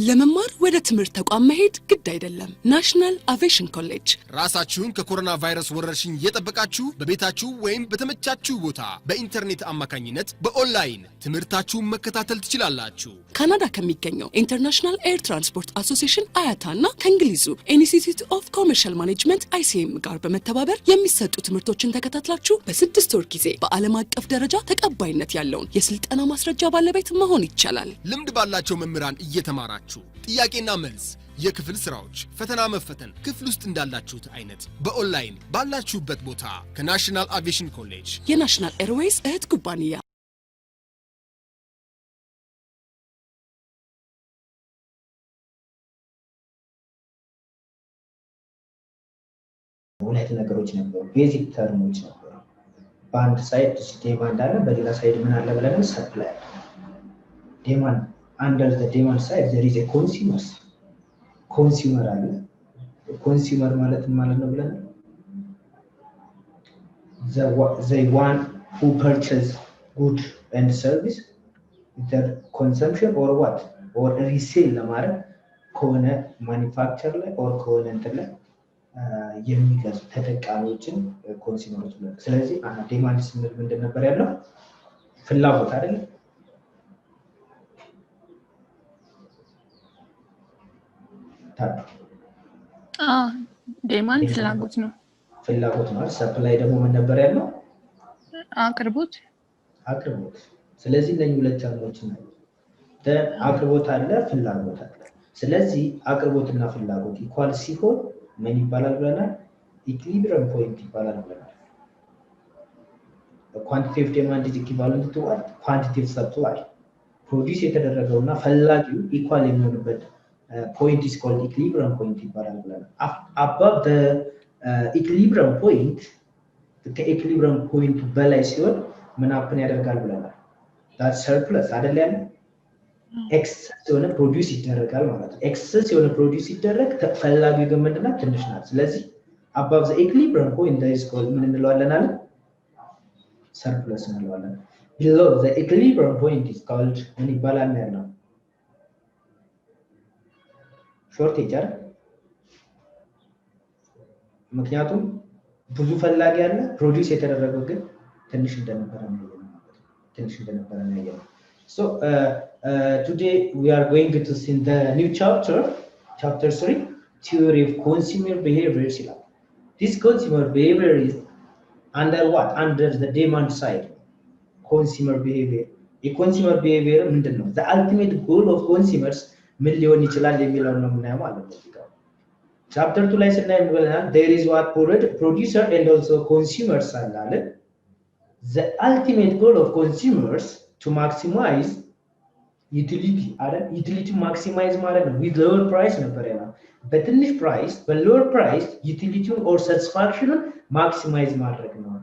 ለመማር ወደ ትምህርት ተቋም መሄድ ግድ አይደለም። ናሽናል አቪዬሽን ኮሌጅ ራሳችሁን ከኮሮና ቫይረስ ወረርሽኝ እየጠበቃችሁ በቤታችሁ ወይም በተመቻችሁ ቦታ በኢንተርኔት አማካኝነት በኦንላይን ትምህርታችሁን መከታተል ትችላላችሁ። ካናዳ ከሚገኘው ኢንተርናሽናል ኤር ትራንስፖርት አሶሲዬሽን አያታና ከእንግሊዙ ኢንስቲትዩት ኦፍ ኮመርሻል ማኔጅመንት ICM ጋር በመተባበር የሚሰጡ ትምህርቶችን ተከታትላችሁ በ6 ወር ጊዜ በዓለም አቀፍ ደረጃ ተቀባይነት ያለውን የስልጠና ማስረጃ ባለቤት መሆን ይቻላል። ልምድ ባላቸው መምህራን እየተማራችሁ ጥያቄና መልስ የክፍል ስራዎች ፈተና መፈተን ክፍል ውስጥ እንዳላችሁት አይነት በኦንላይን ባላችሁበት ቦታ ከናሽናል አቪዬሽን ኮሌጅ የናሽናል ኤርዌይስ እህት ኩባንያ ሁለት ነገሮች ነበሩ ቤዚክ ተርሞች ነበሩ በአንድ ሳይድ ዲማንድ አለ በሌላ ሳይድ ምን አለ ብለን ሰፕላይ ዲማንድ under the demand side there is a consumer አለ consumer ማለት ነው ብለን the one who purchase good and service either consumption or what or resale ለማድረግ ከሆነ manufacturer ላይ or ከሆነ እንትን ላይ የሚገዙ ተጠቃሚዎችን ኮንሱመሮች ነው። ስለዚህ ዲማንድ ስንል ምንድን ነበር ያለው ፍላጎት አይደል ዲማንድ ፍላጎት ነው ሰፕላይ ደግሞ ምን ነበር ያለው አቅርቦት ስለዚህ ለኝ ሁለት ተርሞች ነው አቅርቦት አለ ፍላጎት አለ ስለዚህ አቅርቦትና ፍላጎት ኢኳል ሲሆን ምን ይባላል ብለናል ኢኩሊብሪየም ፖይንት ይባላል ብለናል quantity of demand is equivalent to what quantity of supply ፕሮዲዩስ የተደረገውና ፈላጊው ኢኳል የሚሆንበት point is called equilibrium point ይባላል ብለናል above the equilibrium point the equilibrium point በላይ ሲሆን ምን አፕን ያደርጋል ብለናል that surplus አይደል ያለ excess የሆነ ፕሮዲዩስ ይደረጋል ማለት ነው excess የሆነ ፕሮዲዩስ ይደረግ ፈላጊው ግን ምንድነው ትንሽ ናት ስለዚህ above the equilibrium point there is called ምን እንለዋለን አለ surplus እንለዋለን below the equilibrium point is called ምን ይባላል ያለው ሾርቴጅ አይደል ምክንያቱም ብዙ ፈላጊ ያለ ፕሮዲዩስ የተደረገው ግን ትንሽ እንደነበረ ነው so today we are going to see the new chapter 3 theory of consumer behavior this consumer behavior is under what under the demand side consumer behavior a consumer behavior ምንድነው the ultimate goal of consumers ምን ሊሆን ይችላል የሚለው ነው ምናምን ማለት ነው ቻፕተር 2 ላይ ስናይ ምንድነው there is what producer and also consumers አለ the ultimate goal of consumers to maximize utility utility maximize ማለት ነው with lower price ነበር ያለው በትንሽ ፕራይስ በlower price utility or satisfaction maximize ማድረግ ነው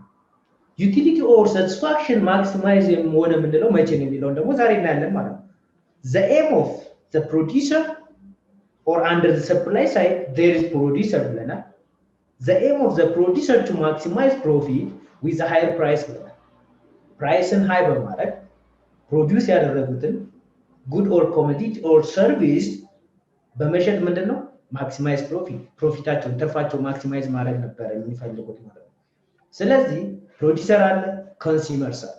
utility or satisfaction maximize የሆነ ምንድነው መቼ ነው የሚለው ደግሞ ዛሬ እናያለን ማለት ነው the aim of the producer or under the supply side there is producer blana the aim of the producer to maximize profit with a higher price blana price and high በማድረግ produce ያደረጉትን good or commodity or service በመሸጥ ምንድነው maximize profitaቸውን ትርፋቸው maximize ማድረግ ነበር የሚፈልጉት ማለት ነው ስለዚህ producer አለ consumers አለ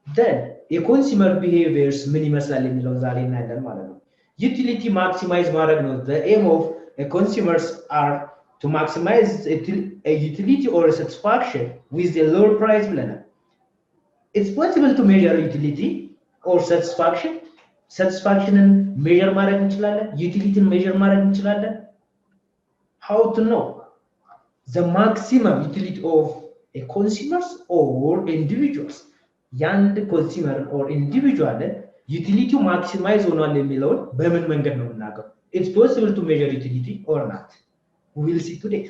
then a consumer behaviors ምን ይመስላል የሚለው ዛሬ እናያለን ማለት ነው utility maximize ማድረግ ነው the aim of a consumers are to maximize a utility or a satisfaction with a lower price ብለናል it's possible to measure utility or satisfaction measure ማድረግ እንችላለን utility measure ማድረግ እንችላለን how to know the maximum utility of a consumers or individuals ያንድ consumer or individual utility maximize ሆኗል የሚለው በምን መንገድ ነው እናገር it's possible to measure utility or not we will see today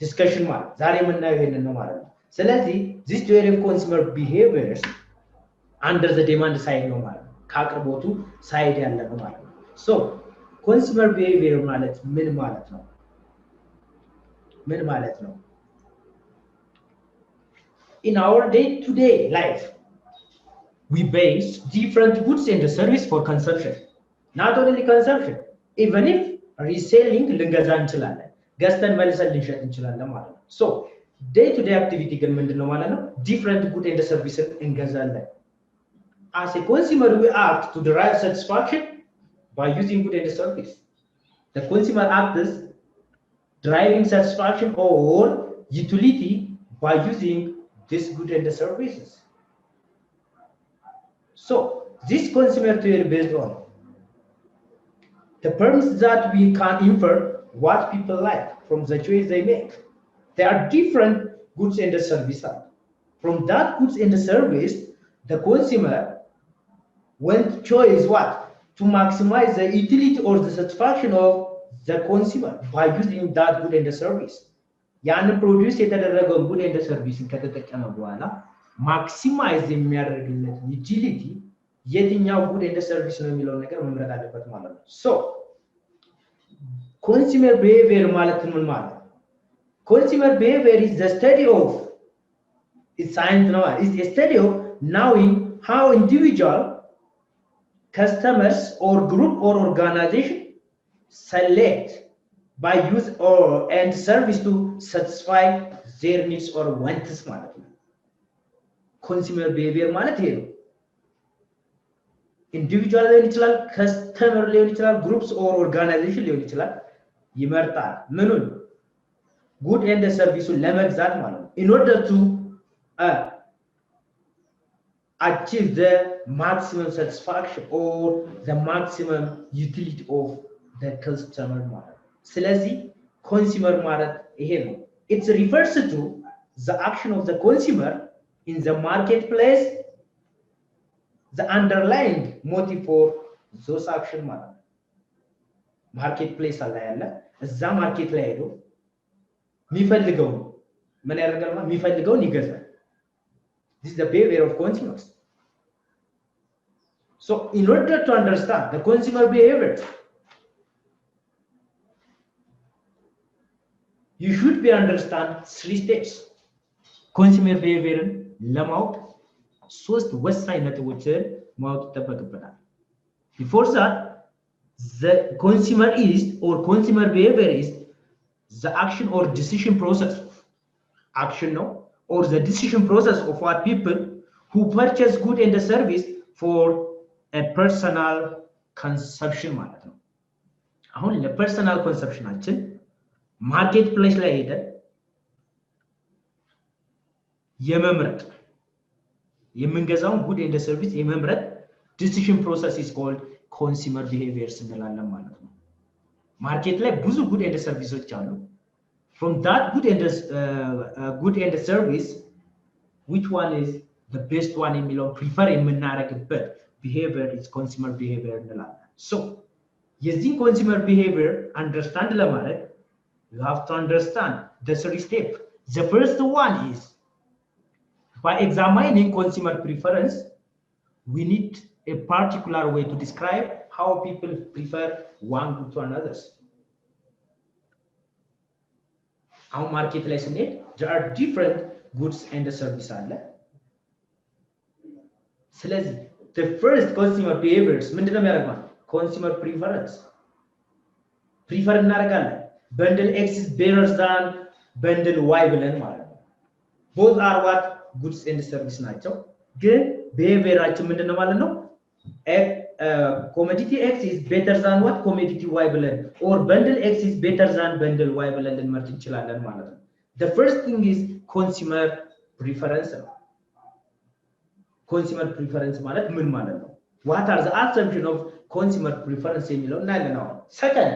discussion ማለት ዛሬ የምናየው ይሄንን ነው ማለት ነው ስለዚህ this theory of consumer behaviors under the demand side ነው ማለት ነው ከአቅርቦቱ ሳይድ ያለ ነው ማለት ነው so consumer behavior ማለት ምን ማለት ነው in our day to day life we base different goods and service for consumption not only consumption even if reselling ልንገዛ እንችላለን ገዝተን መልሰን ልንሸጥ እንችላለን ማለት ነው so day to day activity ግን ምንድነው ማለት ነው different good and service እንገዛለን as a consumer we act to derive satisfaction by using good and service the consumer acts driving satisfaction or utility by using this good and services so this consumer theory based on the terms that we can infer what people like from the choice they make. There are different goods and services. From that goods and service, the consumer went choice what? To maximize the utility or the satisfaction of the consumer by using that good and service. ያንን ፕሮዲዩስ የተደረገውን ጉድ ኤንድ ሰርቪስን ከተጠቀመ በኋላ ማክሲማይዝ የሚያደርግለት ዩቲሊቲ የትኛው ጉድ ኤንድ ሰርቪስ ነው የሚለው ነገር መምረጥ አለበት ማለት ነው ሶ consumer behavior ማለት ምን ማለት ነው consumer behavior is the study of it's science no is a study of knowing how individual customers or group or organization select by use or and service to satisfy their needs or wants ማለት ነው consumer behavior ማለት ይሄ ነው individual ሊሆን ይችላል customer ሊሆን ይችላል groups or organization ሊሆን ይችላል ይመርጣል ምኑን good and service ለመግዛት ማለት ነው in order to achieve the maximum satisfaction or the maximum utility of the customer ማለት ስለዚህ consumer ማለት ይሄ ነው it refers to the action of the consumer in the marketplace the underlying motive for those action ማለት marketplace አለ ያለ እዛ ማርኬት ላይ ሄዶ የሚፈልገው ምን ያደርጋል ማለት የሚፈልገውን ይገዛል this is the behavior of consumers so in order to understand the consumer behavior you should be understand 3 steps consumer behavior ለማወቅ ሶስት ወሳኝ ነጥቦችን ማወቅ ይጠበቅብናል before that the consumer is or consumer behavior is the action or decision process action no or the decision process of what people who purchase good and service for a personal consumption ማለት ነው አሁን ለፐርሰናል ኮንሰፕሽናችን ማርኬት ፕሌስ ላይ ሄደን የመምረጥ የምንገዛውን good and service የመምረጥ decision process is called consumer behaviors እንላለን ማለት ነው ማርኬት ላይ ብዙ good and services አሉ from that good and service which one is the best one የሚለው prefer የምናደርግበት behavior is consumer behavior እንላለን so የዚህ consumer behavior understand ለማድረግ you have to understand the 3 steps the first one is by examining consumer preference we need a particular way to describe how people prefer one good to another. Our market ላይ ስንሄድ there are different goods and services አለ ስለዚህ the first consumer behaviors ምንድነው የሚያደርገው consumer preference prefer እናደርጋለን bundle X is better than bundle Y ብለን ማለት ነው both are what goods and services ናቸው ግን behaviorአችን ምንድነው ማለት ነው commodity X is better than what commodity Y ብለን or bundle X is better than bundle Y ብለን ልንመርጥ እንችላለን ማለት ነው the first thing is consumer preference consumer preference ማለት ምን ማለት ነው what are the assumption of consumer preference የሚለው እናያለን አሁን second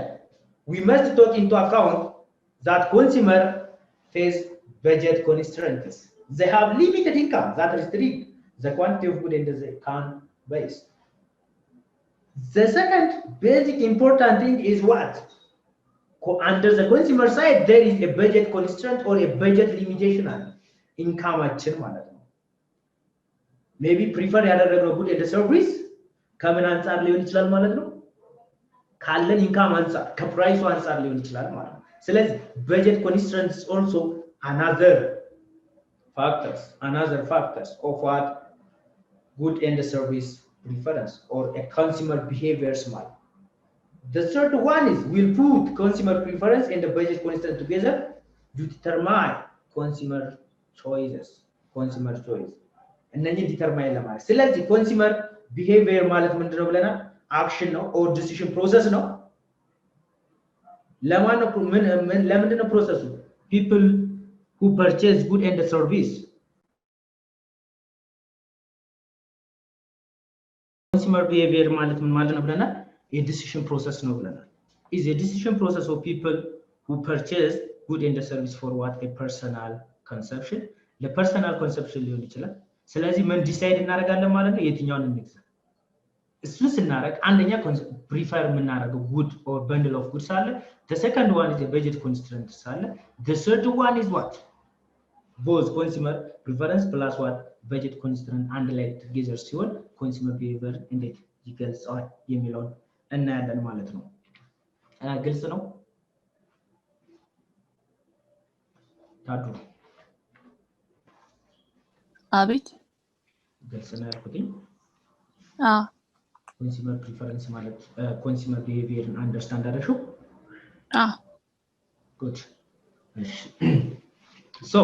we must take into account that consumer face budget constraints they have limited income that restrict the quantity of good and they can buy the second basic important thing is what under the consumer side there is a budget constraint or a budget limitation on income አችን ማለት ነው maybe prefer ያደረግነው good and service ከምን አንፃር ሊሆን ይችላል ማለት ነው ካለን ኢንካም አንፃር ከፕራይሱ አንፃር ሊሆን ይችላል ማለት ነው ስለዚህ budget constraints also another factors of what good and service preference or a consumer behaviors ማለት The third one is we'll put consumer preference and the budget constant together to determine consumer choices. Consumer choice. And then you determine ለማለት ስለዚህ consumer behavior ማለት ምንድነው ብለናል? Action ነው or decision process ነው። ለማን ነው ለምንድነው ፕሮሰሱ? People who purchase good and service. Consumer behavior ማለት ምን ማለት ነው ብለናል? A decision process ነው ብለናል። Is a decision process of people who purchase good and service for what? A personal consumption. ለፐርሰናል ኮንሰፕሽን ሊሆን ይችላል። ስለዚህ ምን ዲሳይድ እናደርጋለን ማለት ነው የትኛውን እንግዛ። እሱ ስናደርግ አንደኛ ፕሪፈር የምናደርገው good or bundle of goods አለ። The second one is a budget constraint አለ. The third one is what? Both consumer preference plus what? Budget constraint አንድ ላይ together ሲሆን consumer behavior እንዴት ይገልጻል የሚለውን እናያለን ማለት ነው። ግልጽ ነው? ታዱ አቤት ግልጽ ነው ያልኩት? consumer preference ማለት consumer behavior understand አደረግሽው? Good. So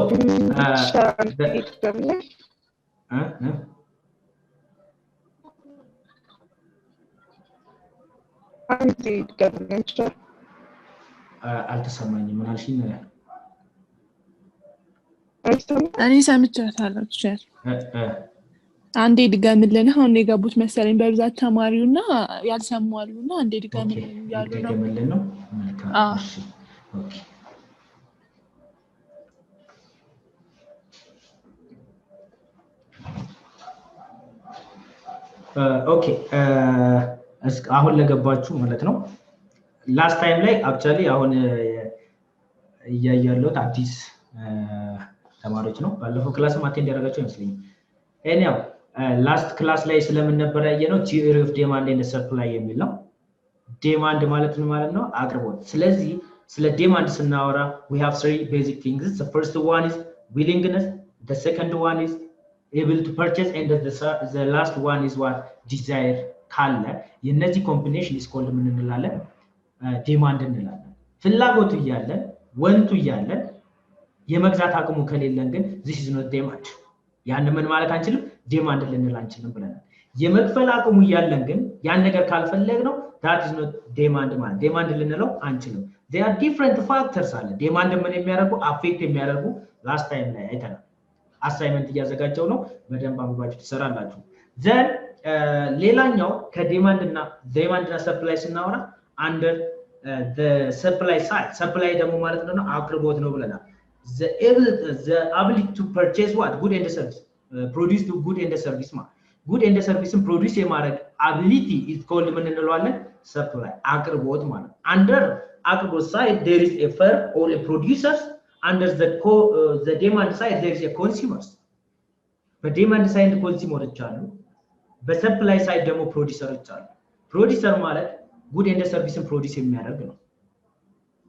አልተሰማኝም ምን አልሽኝ? እኔ ሰምቻለሁ ቸር አንዴ ድጋምልን አሁን የገቡት መሰለኝ በብዛት ተማሪውና ያልሰሙ አሉና አንዴ ድጋምልን ያሉ ነው። ድጋምልን ነው። መልካም እሺ ኦኬ አሁን ለገባችሁ ማለት ነው። ላስት ታይም ላይ አክቹአሊ አሁን ያያያሉት አዲስ ተማሪዎች ነው። ባለፈው ክላስ አቴንድ ያደረጋቸው ይመስለኛል። ኤኒያው ላስት ክላስ ላይ ስለምን ነበር ያየነው? ቲዮሪ ኦፍ ዲማንድ ኤንድ ሰፕላይ የሚል ነው። ዲማንድ ማለት ምን ማለት ነው? አቅርቦት። ስለዚህ ስለ ዲማንድ ስናወራ we have three basic things. The first one is willingness, the second one is able to purchase, and the last one is what? Desire. ካለ የነዚህ ኮምቢኔሽን is called ምን እንላለን? ዲማንድ እንላለን። ፍላጎቱ እያለን ወንቱ እያለን የመግዛት አቅሙ ከሌለን ግን this is not demand. ያን ምን ማለት አንችልም? ዲማንድ ልንል አንችልም ብለናል። የመክፈል አቅሙ እያለን ግን ያን ነገር ካልፈለግነው that is not demand ማለት ዲማንድ ልንለው አንችልም። there are different factors አለ ዲማንድ ምን የሚያደርጉ አፌክት የሚያደርጉ ላስት ታይም ላይ አይተናል። አሳይመንት እያዘጋጀው ነው በደንብ አንብባችሁ ትሰራላችሁ። then ሌላኛው ከዲማንድ እና ሰፕላይ ስናወራ under the supply side supply ደግሞ ማለት ነው አቅርቦት ነው ብለናል። the ability to purchase what? Good and service. Produce to good and service ማለት good and service produce የማድረግ ability is called ምን እንለዋለን? supply አቅርቦት ማለት under አቅርቦት side there is a firm or a producers, under the demand side there is a consumers. በዲማንድ ሳይድ ኮንሱመሮች አሉ፣ በሰፕላይ ሳይድ ደግሞ ፕሮዲዩሰሮች አሉ። ፕሮዲዩሰር ማለት good and service ፕሮዲዩስ የሚያደርግ ነው።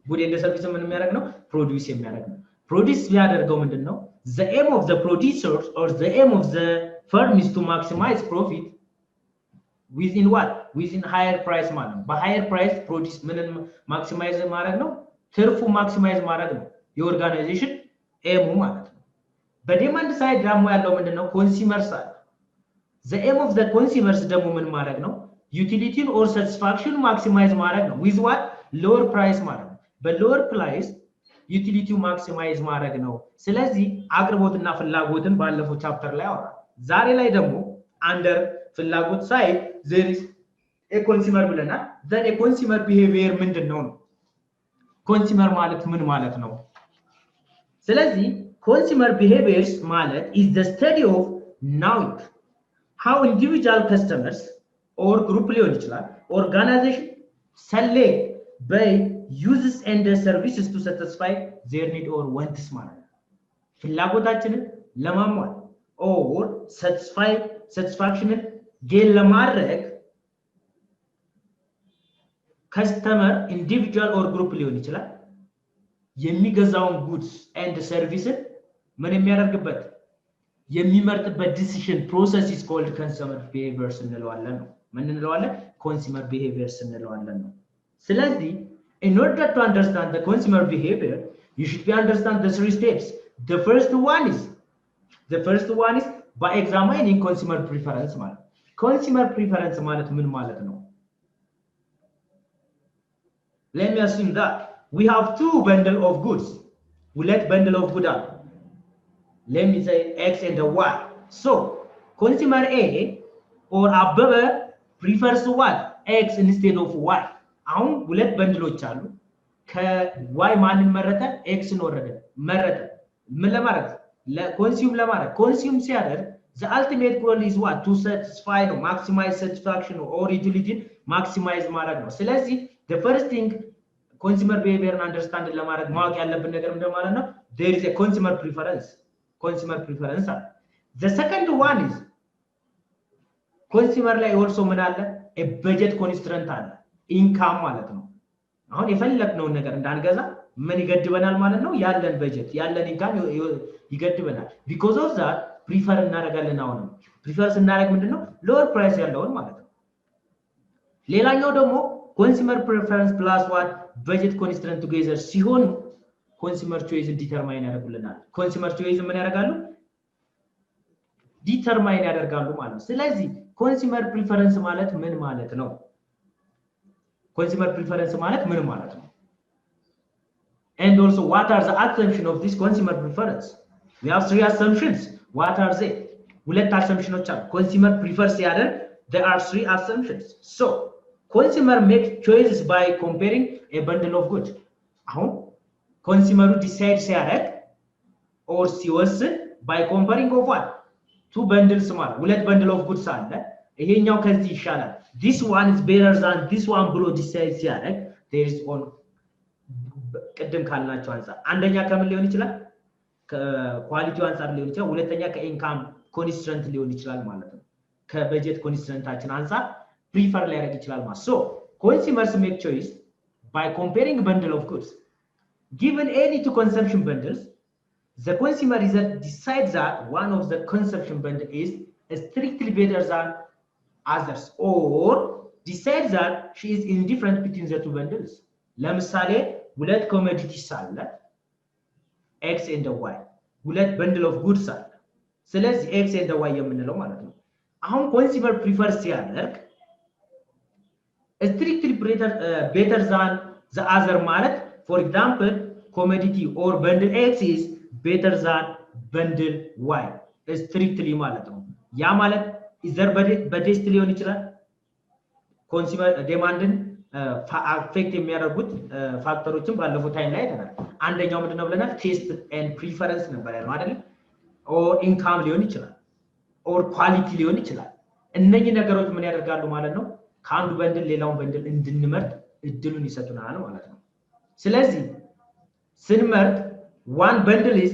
good and service ምን የሚያደርግ ነው? ፕሮዲዩስ የሚያደርግ ነው። ፕሮዲዩስ ቢያደርገው ምንድነው? the aim of the producers or the aim of the firm is to maximize profit within what? within higher price ማለት ነው። በሃየር ፕራይስ ፕሮዲዩስ ምንን ማክሲማይዝ ማድረግ ነው? ትርፉ ማክሲማይዝ ማድረግ ነው የኦርጋናይዜሽን ኤሙ ማለት ነው። በዲማንድ ሳይድ ደግሞ ያለው ምንድነው? ኮንሱመርስ አለ። the aim of the consumers ደግሞ ምን ማድረግ ነው? utility or satisfaction ማክሲማይዝ ማድረግ ነው with what? lower price ማለት ነው። በሎወር ፕራይስ ዩቲሊቲው ማክሲማይዝ ማድረግ ነው። ስለዚህ አቅርቦትና ፍላጎትን ባለፈው ቻፕተር ላይ አወራ። ዛሬ ላይ ደግሞ አንደር ፍላጎት ሳይድ there is a consumer ብለናል። then a consumer behavior ምንድነው ነው? ኮንሱመር ማለት ምን ማለት ነው? ስለዚህ consumer behaviors ማለት is the study of knowing how individual customers or group ሊሆን ይችላል organization select by uses and services to satisfy their need or wants ማለት ነው። ፍላጎታችንን ለማሟል or satisfactionን ጌን ለማድረግ customer individual or group ሊሆን ይችላል የሚገዛውን goods and services ምን የሚያደርግበት የሚመርጥበት decision process is called consumer behaviors እንለዋለን ነው። ምን እንለዋለን? consumer behaviors እንለዋለን ነው። ስለዚህ in order to understand the consumer behavior you should be understand the 3 steps. The first one is by examining consumer preference ማለት consumer preference ማለት ምን ማለት ነው? Let me assume that we have 2 bundle of goods. ሁለት bundle of goods አሉ. Let me say X and Y. So consumer A or አበበ prefers what? X instead of Y. አሁን ሁለት በንድሎች አሉ ከY ማንን መረጠ? X ወረደ መረጠ ምን ለማድረግ ለኮንሱም ለማድረግ ኮንሱም ሲያደርግ the ultimate goal is what? To satisfy no maximize satisfaction or utility maximize ማድረግ ነው ስለዚህ the first thing consumer behavior understand ለማድረግ ማወቅ ያለብን ነገር እንደማለት ነው there is a consumer preference the second one is consumer ላይ also ምን አለ a budget constraint አለ ኢንካም ማለት ነው አሁን የፈለግነው ነገር እንዳንገዛ ምን ይገድበናል ማለት ነው ያለን በጀት ያለን ኢንካም ይገድበናል because of that prefer እናደርጋለን አሁን prefer ስናደርግ ምንድነው lower price ያለውን ማለት ነው ሌላኛው ደግሞ consumer preference plus what budget constraint together ሲሆን consumer choice determine ያደርጉልናል consumer choice ምን ያደርጋሉ determine ያደርጋሉ ማለት ነው ስለዚህ consumer preference ማለት ምን ማለት ነው consumer preference ማለት ምን ማለት ነው and also what are the assumptions of this consumer preference we have 3 assumptions what are they ሁለት assumptions አሉ consumer prefers ያደርግ there are 3 assumptions so consumer makes choices by comparing a bundle of goods አሁን consumer decide ሲያደርግ or ሲወስን by comparing of what 2 bundles ማለት ሁለት bundle of goods አለ ይሄኛው ከዚህ ይሻላል this one is better than this one ብሎ decide ሲያደርግ there is on ቀደም ካልናቸው አንፃር አንደኛ ከምን ሊሆን ይችላል ከኳሊቲው አንፃር ሊሆን ይችላል ሁለተኛ ከኢንካም ኮንስትራንት ሊሆን ይችላል ማለት ነው ከበጀት ኮንስትራንታችን አንፃር prefer ሊያደርግ ይችላል ማለት so consumers make choice by comparing bundle of goods given any two consumption bundles the consumer decides that one of the consumption bundle is strictly better than others or decides that she is indifferent between the two bundles ለምሳሌ ሁለት commodities አለ X and Y ሁለት bundle of goods አለ ስለዚህ X and Y የምንለው ማለት ነው አሁን consumer prefer ሲያደርግ strictly better than the other ማለት for example commodity or bundle X is better than bundle Y strictly ማለት ነው ያ ማለት either በቴስት ሊሆን ይችላል consumer demandን affect የሚያደርጉት ፋክተሮችን ባለፈው ታይም ላይ አይተናል አንደኛው ምንድነው ብለናል ቴስት and preference ነበር ያለው አይደል or income ሊሆን ይችላል or quality ሊሆን ይችላል እነኚህ ነገሮች ምን ያደርጋሉ ማለት ነው ከአንዱ በንድል ሌላውን በንድል እንድንመርጥ እድሉን ይሰጡናል ማለት ነው ስለዚህ ስንመርጥ one bundle is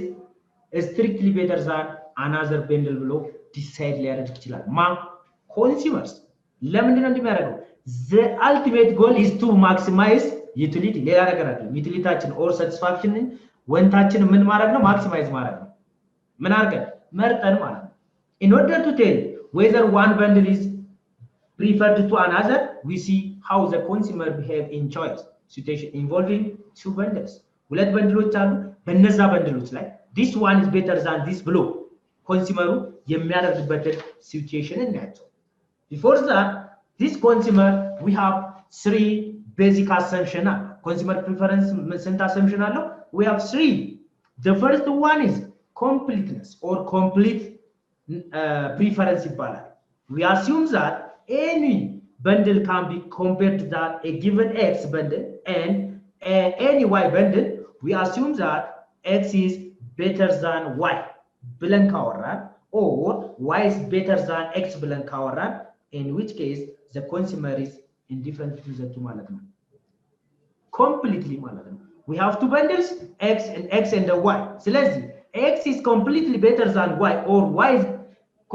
strictly better than another bundle ብሎ decide ሊያደርግ ይችላል consumers ለምንድነው እንደሚያደርገው the ultimate goal is to maximize utility ሌላ ነገር አይደለም utilityችን or satisfaction ወንታችን ምን ማድረግ ነው maximize ማድረግ ነው ምን አድርገን መርጠን ማለት ነው in order to tell whether one bundle is preferred to another we see how the consumer behave in choice situation involving 2 bundles ሁለት በንድሎች አሉ በእነዛ በንድሎች ላይ this one is better than this ብሎ ኮንሱመሩ የሚያደርግበት ሲቹዌሽን እናያቸው before that this consumer we have 3 basic assumptions consumer preference ስንት assumption አለው we have 3 the first one is completeness or complete preference ይባላል we assume that any bundle can be compared to that a given X bundle and any Y bundle we assume that X is better than Y ብለን ካወራን or Y is better than X ብለን ካወራን in which case the consumer is indifferent to the two ማለት ነው completely ማለት ነው we have 2 bundles X and Y ስለዚህ X is completely better than Y or Y is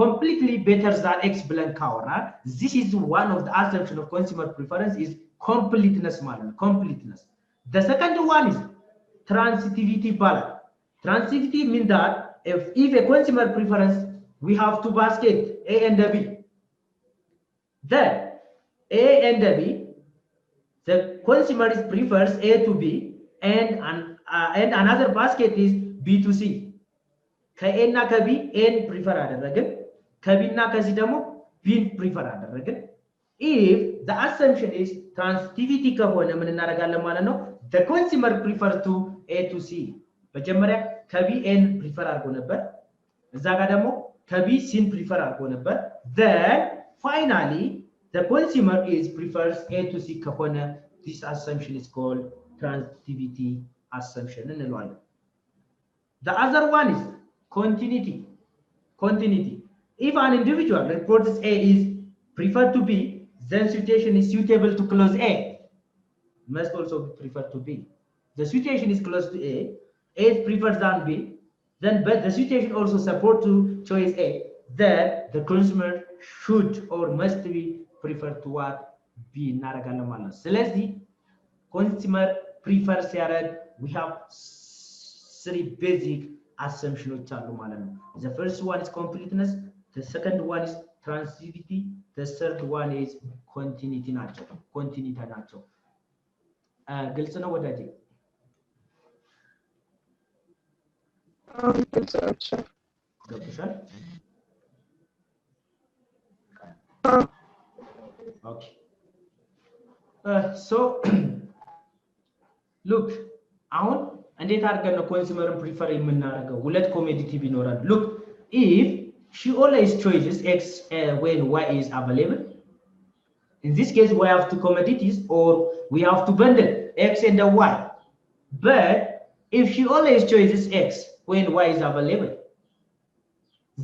completely better than X ብለን ካወራን this is one of the assumption of consumer preference is completeness ማለት ነው completeness the second one is transitivity ይባላል transitivity means that if a consumer preference we have 2 baskets A and B then A and B The consumer prefers A to B, and another basket is B to C. ከኤ እና ከቢ ኤን ፕሪፈር አደረግን ከቢ እና ከሲ ደግሞ ቢን ፕሪፈር አደረግን if the assumption is transitivity ከሆነ ምን እናደርጋለን ማለት ነው the consumer prefers to A to C መጀመሪያ ከቢ ኤን ፕሪፈር አድርጎ ነበር እዛ ጋር ደግሞ ከቢ ሲን ፕሪፈር አድርጎ ነበር then finally the consumer prefers A to C ከሆነ this assumption is called transitivity assumption እንለዋለን the other one is continuity. If an individual reports A is preferred to B, then situation is suitable to clause A. Must also be preferred to B. The situation is close to A is preferred than B. Then, but the situation also support to choice A. Then the consumer should or must be preferred to what B. Naraganamana. So let's see. Consumer prefers we have three basic assumptions አሉ ማለት ነው the first one is completeness the second one is transitivity the third one is continuity ናቸው ግልጽ ነው ወዳጄ ገብቶሻል okay so look አሁን እንዴት አድርገን ነው ኮንሱመርን ፕሪፈር የምናደርገው ሁለት ኮሞዲቲ ቢኖራል look if she always chooses x when y is available in this case we have two commodities or we have to bundle x and y but if she always chooses x when y is available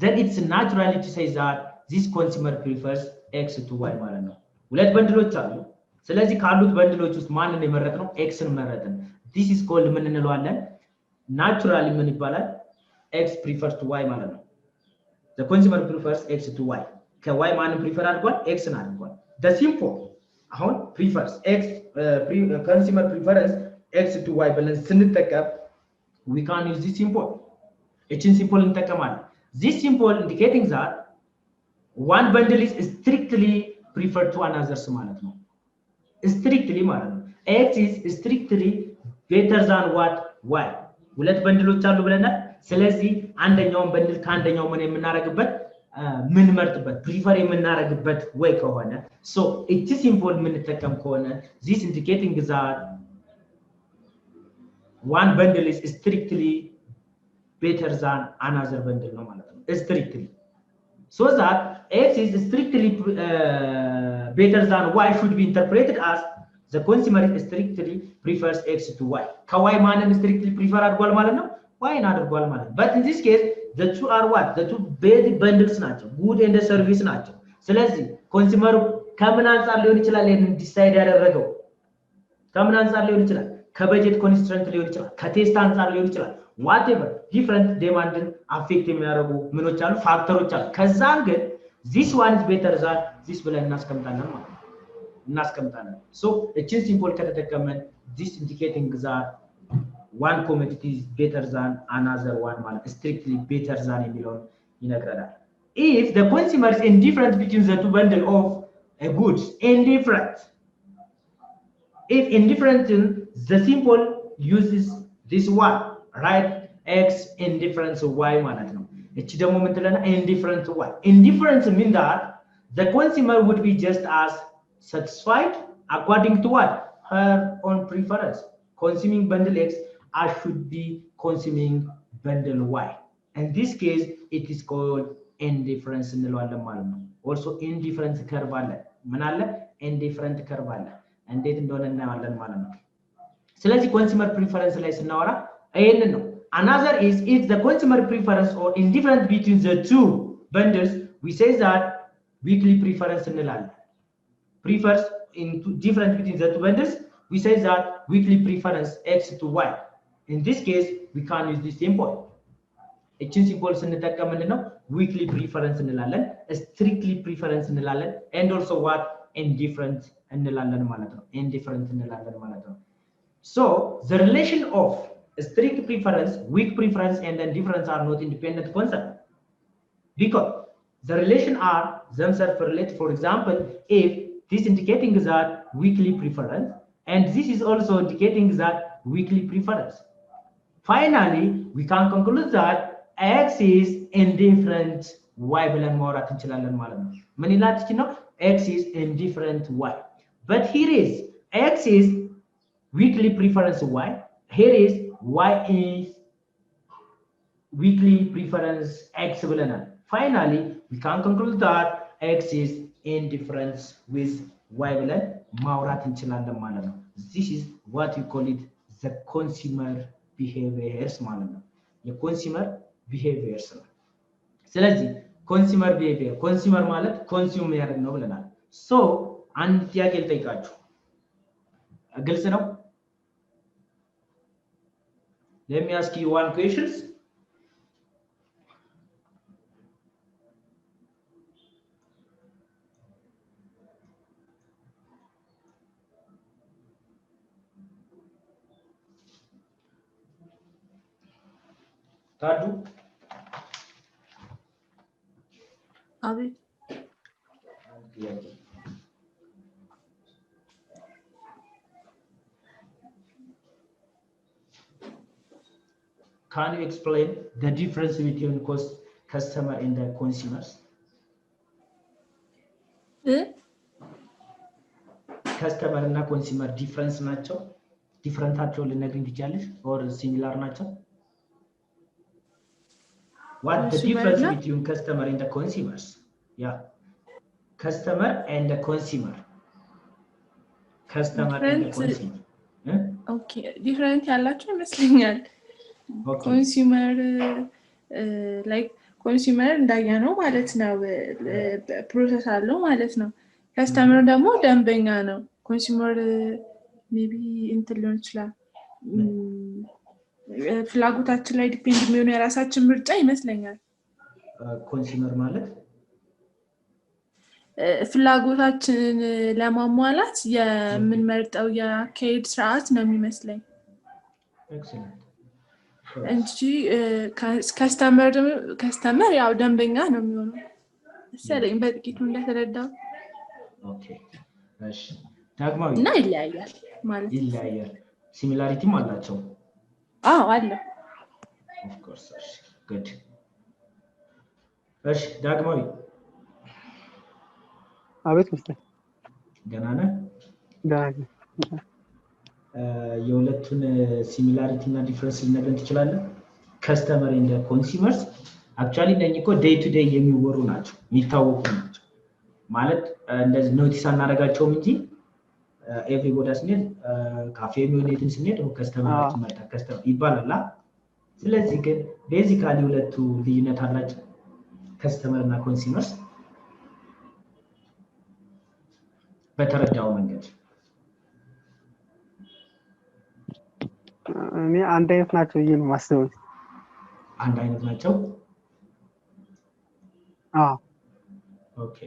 then it's natural to say that this consumer prefers x to y ማለት ነው ሁለት በንድሎች አሉ ስለዚህ ካሉት በንድሎች ውስጥ ማንን የመረጥነው x ን መረጥን this is called ምን እንለዋለን naturally ምን ይባላል x prefers to y ማለት ነው the consumer prefers x to y ከy ማንን ፕሪፈር አድርጓል x ን አድርጓል the simple አሁን prefers x consumer prefers x to y ብለን ስንጠቀም we can use this simple እቺን simple እንጠቀማለን this simple indicating that one bundle is strictly preferred to another ማለት ነው strictly ማለት ነው x is strictly better than what y ሁለት በንድሎች አሉ ብለናል ስለዚህ አንደኛውን በንድል ከአንደኛው ምን የምናረግበት ምን መርጥበት ፕሪፈር የምናረግበት ወይ ከሆነ so it is simple ምን ተጠቀም ከሆነ this indicating that one bundle is strictly better than another bundle ነው ማለት ነው strictly so that x is strictly better than y should be interpreted as the consumer strictly prefers x to y ከy ማንን strictly prefer አድርጓል ማለት ነው y ን አድርጓል ማለት ነው but in this case the two are what the two basic bundles ናቸው good and service ናቸው ስለዚህ consumer ከምን አንፃር ሊሆን ይችላል ይሄን ዲሳይድ ያደረገው ከምን አንፃር ሊሆን ይችላል ከበጀት ኮንስትራንት ሊሆን ይችላል ከቴስት አንፃር ሊሆን ይችላል whatever different demandን affect የሚያደርጉ ምኖች አሉ ፋክተሮች አሉ ከዛም ግን this one is better than this ብለን እናስቀምጣለን ማለት ነው እናስቀምጣለን so እቺን ሲምቦል ከተጠቀመን this indicating that one commodity is better than another one ማለት strictly better than የሚለውን ይነግረናል if the consumer is indifferent between the two bundle of a goods indifferent if indifferent the symbol uses this one right x indifferent y ማለት ነው እቺ ደግሞ ምን ትለና indifferent y indifferent mean that the consumer would be just as satisfied according to what her own preference consuming bundle x as should be consuming bundle y in this case it is called indifference እንለዋለን ማለት ነው also indifferent curve አለ ምን አለ indifferent curve አለ እንዴት እንደሆነ እናያለን ማለት ነው ስለዚህ consumer preference ላይ ስናወራ ይሄንን ነው another is if the consumer preference or indifference between the two bundles we say that weekly preference እንላለን prefers in difference between the two bundles we say that weekly preference x to y in this case we can use this symbol እቺን ሲምቦል ስንጠቀም ምንድነው weekly preference እንላለን strictly preference እንላለን and also what indifferent እንላለን ማለት ነው indifferent እንላለን ማለት ነው so the relation of strict preference weak preference and indifference are not independent concept because the relation are themselves related for example if this indicating that weekly preference And this is also indicating that weekly preference. Finally, we can conclude that X is indifferent Y ብለን ማውራት እንችላለን ማለት ነው። ምን ይላልች ነው? X is indifferent Y. But here is X is weekly preference Y. Here is Y is weekly preference X ብለናል. Finally, we can conclude that X is indifference with Y ብለን ማውራት እንችላለን ማለት ነው። This is what we call it the consumer behaviors ማለት ነው። የኮንሱመር behaviors ነው። ስለዚህ consumer behavior consumer ማለት consume ያደርግ ነው ብለናል። So አንድ ጥያቄ ልጠይቃችሁ። ግልጽ ነው? Let me ask you one question. Tadu? Abi. Can you explain the difference between customer and the consumers? Customer and consumer difference ናቸው? ዲፍረንታቸው ልነግሪኝ ትችያለሽ? or similar ናቸው? What the difference between customer and the consumers? Yeah. Customer and the consumer. Customer and the consumer. Okay, different ያላቸው ይመስለኛል። Consumer like consumer እንዳያነው ማለት ነው ፕሮሰስ አለው ማለት ነው። Customer ደግሞ ደንበኛ ነው። Consumer maybe እንትን ሊሆን ይችላል። ፍላጎታችን ላይ ዲፔንድ የሚሆኑ የራሳችን ምርጫ ይመስለኛል። ኮንሱመር ማለት ፍላጎታችንን ለማሟላት የምንመርጠው የአካሄድ ስርዓት ነው የሚመስለኝ። ኤክሰለንት እንጂ ከስተመር ያው ደንበኛ ነው የሚሆነው መሰለኝ በጥቂቱ እንደተረዳው። ኦኬ እሺ ዳግማዊ እና ይለያያል ማለት ይለያያል። ሲሚላሪቲም አላቸው? አዎ አለ። ኦፍ ኮርስ እሺ ጉድ እሺ ዳግማዊ አቤት መስጠት ገና ነህ? ዳግም የሁለቱን ሲሚላሪቲ እና ዲፈረንስ ልነግረን ትችላለህ? ከስተመር ኤንድ ኮንሱመርስ አክቹአሊ እነኚህ እኮ ዴይ ቱ ዴይ የሚወሩ ናቸው፣ የሚታወቁ ናቸው። ማለት እንደዚህ ኖቲስ አናደርጋቸውም እንጂ ኤቭሪቦዲ ስንሄድ ካፌ የሚሆነትን ስንሄድ ከስተመራችን መጣ ከስተመር ይባላል። ስለዚህ ግን ቤዚካሊ ሁለቱ ልዩነት አላቸው ከስተመር እና ኮንሱመርስ በተረዳው መንገድ እኔ አንድ አይነት ናቸው ብዬ ነው የማስበው። አንድ አይነት ናቸው? አዎ ኦኬ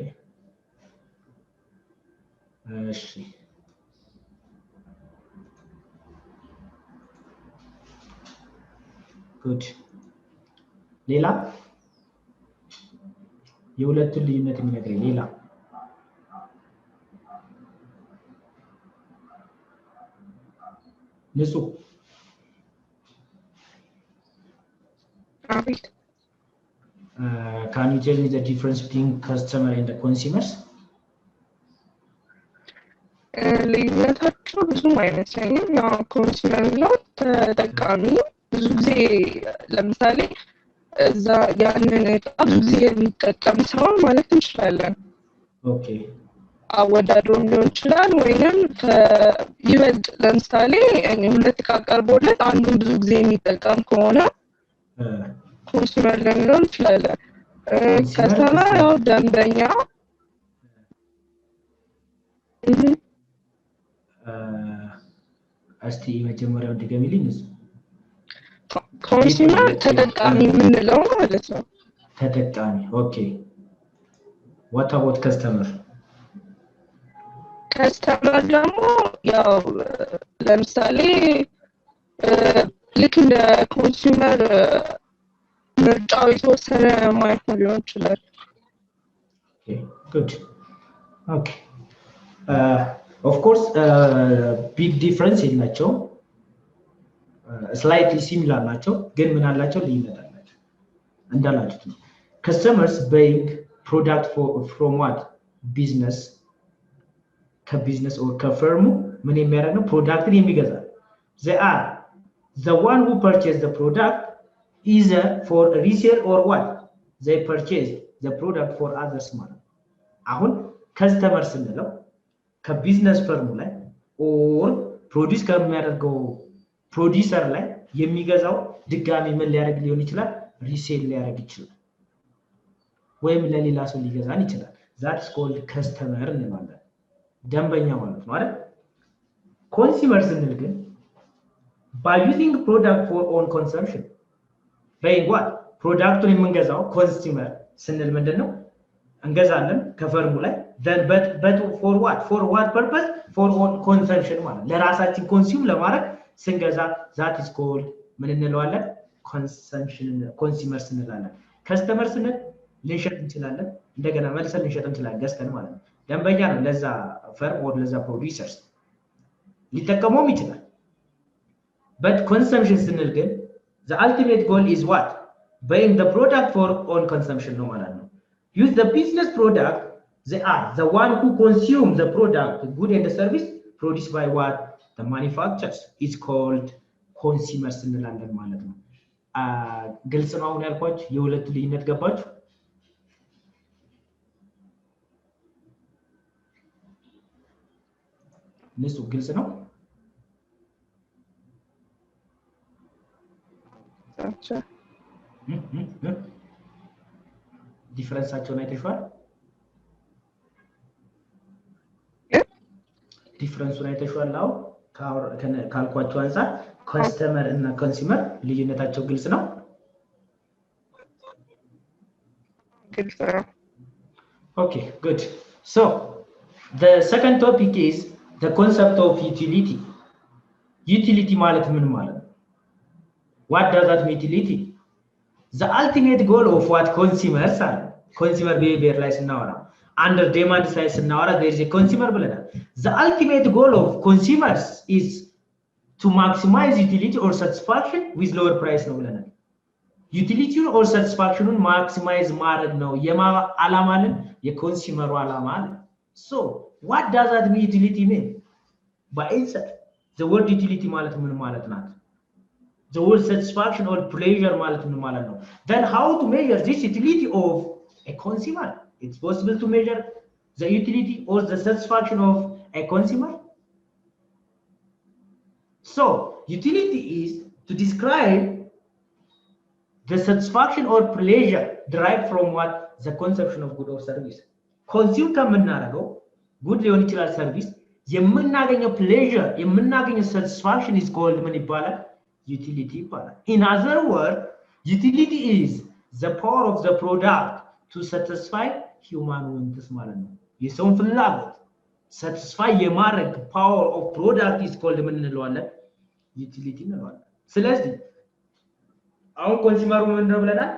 እሺ ጉድ ሌላ የሁለቱን ልዩነት የሚነግረኝ ሌላ ንጹህ can you tell me the difference between customer and the consumers? ልዩነታቸው ብዙም አይመስለኝም። ያው ኮንሱመር ነው ተጠቃሚ ብዙ ጊዜ ለምሳሌ እዛ ያንን ብዙ ጊዜ የሚጠቀም ሰው ማለት እንችላለን። ኦኬ አወዳድሮም ሊሆን ይችላል ወይንም ይበልጥ ለምሳሌ እኔ ሁለት ዕቃ ቀርቦለት አንዱን ብዙ ጊዜ የሚጠቀም ከሆነ ኮንሱመር ልንለው እንችላለን። ከስተመር ያው ደንበኛ እስቲ መጀመሪያውን ድገሚልኝ። ኮንሱመር ተጠቃሚ የምንለው ማለት ነው። ተጠቃሚ ኦኬ what about customer? ከስተመር ደግሞ ያው ለምሳሌ ልክ እንደ ኮንሱመር ምርጫው የተወሰነ ማይሆን ሊሆን ይችላል። ኦኬ ጉድ ኦኬ Of course, big difference in nature, slightly similar nature, ግን ምን አላቸው ልዩነት አላቸው እንዳላችሁት ነው customers buying product from what business ከቢዝነስ or ከፈርሙ ምን የሚያደርግ ነው ፕሮዳክትን የሚገዛ they are the one who purchase the product either for resale or what they purchase the product for others ማለት አሁን ከስተመር ስንለው ከቢዝነስ ፈርሙ ላይ or ፕሮዲዩስ ከሚያደርገው ፕሮዲዩሰር ላይ የሚገዛው ድጋሚ ምን ሊያደርግ ሊሆን ይችላል ሪሴል ሊያደርግ ይችላል ወይም ለሌላ ሰው ሊገዛን ይችላል that is called customer እንላለን ደንበኛ ማለት ነው አይደል ኮንሱመር ስንል ግን by using product for own consumption buying what ፕሮዳክቱን የምንገዛው ኮንሱመር ስንል ምንድነው እንገዛለን ከፈርሙ ላይ then but for what purpose for own consumption ማለት ለራሳችን ኮንሱም ለማድረግ ስንገዛ that is called ምን እንለዋለን consumption consumer እንላለን customer ስንል ልንሸጥ እንችላለን እንደገና መልሰን ልንሸጥ እንችላለን ገዝተን ማለት ነው ደንበኛ ነው ለዛ ፈርም or ለዛ ፕሮዲዩሰርስ ሊጠቀመውም ይችላል but consumption ስንል ግን the ultimate goal is what buying the product for own consumption ነው ማለት ነው use the business product they are the one who consume the product the good and the service produced by what the manufacturers is called consumers እንላለን ማለት ነው ግልጽ ነው አሁን ያልኳችሁ የሁለቱ ልዩነት ገባችሁ ንሱ ግልጽ ነው አቻ ዲፈረንሳቸውን አይተሽዋል ዲፈረንሱን አይተሽዋል አው ካልኳቸው አንፃር ከስተመር እና ኮንሱመር ልዩነታቸው ግልጽ ነው ግልጽ ነው okay good so the second topic is the concept of utility utility ማለት ምን ማለት ነው what does that mean utility the ultimate goal of what consumers are consumer behavior ላይ ስናወራ under demand side ስናወራ there is a consumer ብለናል the ultimate goal of consumers is to maximize utility or satisfaction with lower price ነው ብለናል utility or satisfaction maximize ማድረግ ነው የማ አላማልን የኮንሱመሩ አላማ so what does that mean utility mean by itself the word utility ማለት ምን ማለት ናት the word satisfaction or pleasure ማለት ምን ማለት ነው then how to measure this utility of a consumer it's possible to measure the utility or the satisfaction of a consumer so utility is to describe the satisfaction or pleasure derived from what the consumption of good or service consume ከምናደርገው good ሊሆን ይችላል service የምናገኘው pleasure የምናገኘው satisfaction is called ምን ይባላል utility ይባላል in other words utility is the power of the product to satisfy human wants ማለት ነው የሰውን ፍላጎት satisfy የማድረግ power of product is called ምን እንለዋለን utility እንለዋለን ስለዚህ አሁን ኮንሱመሩ ምን ነው ብለናል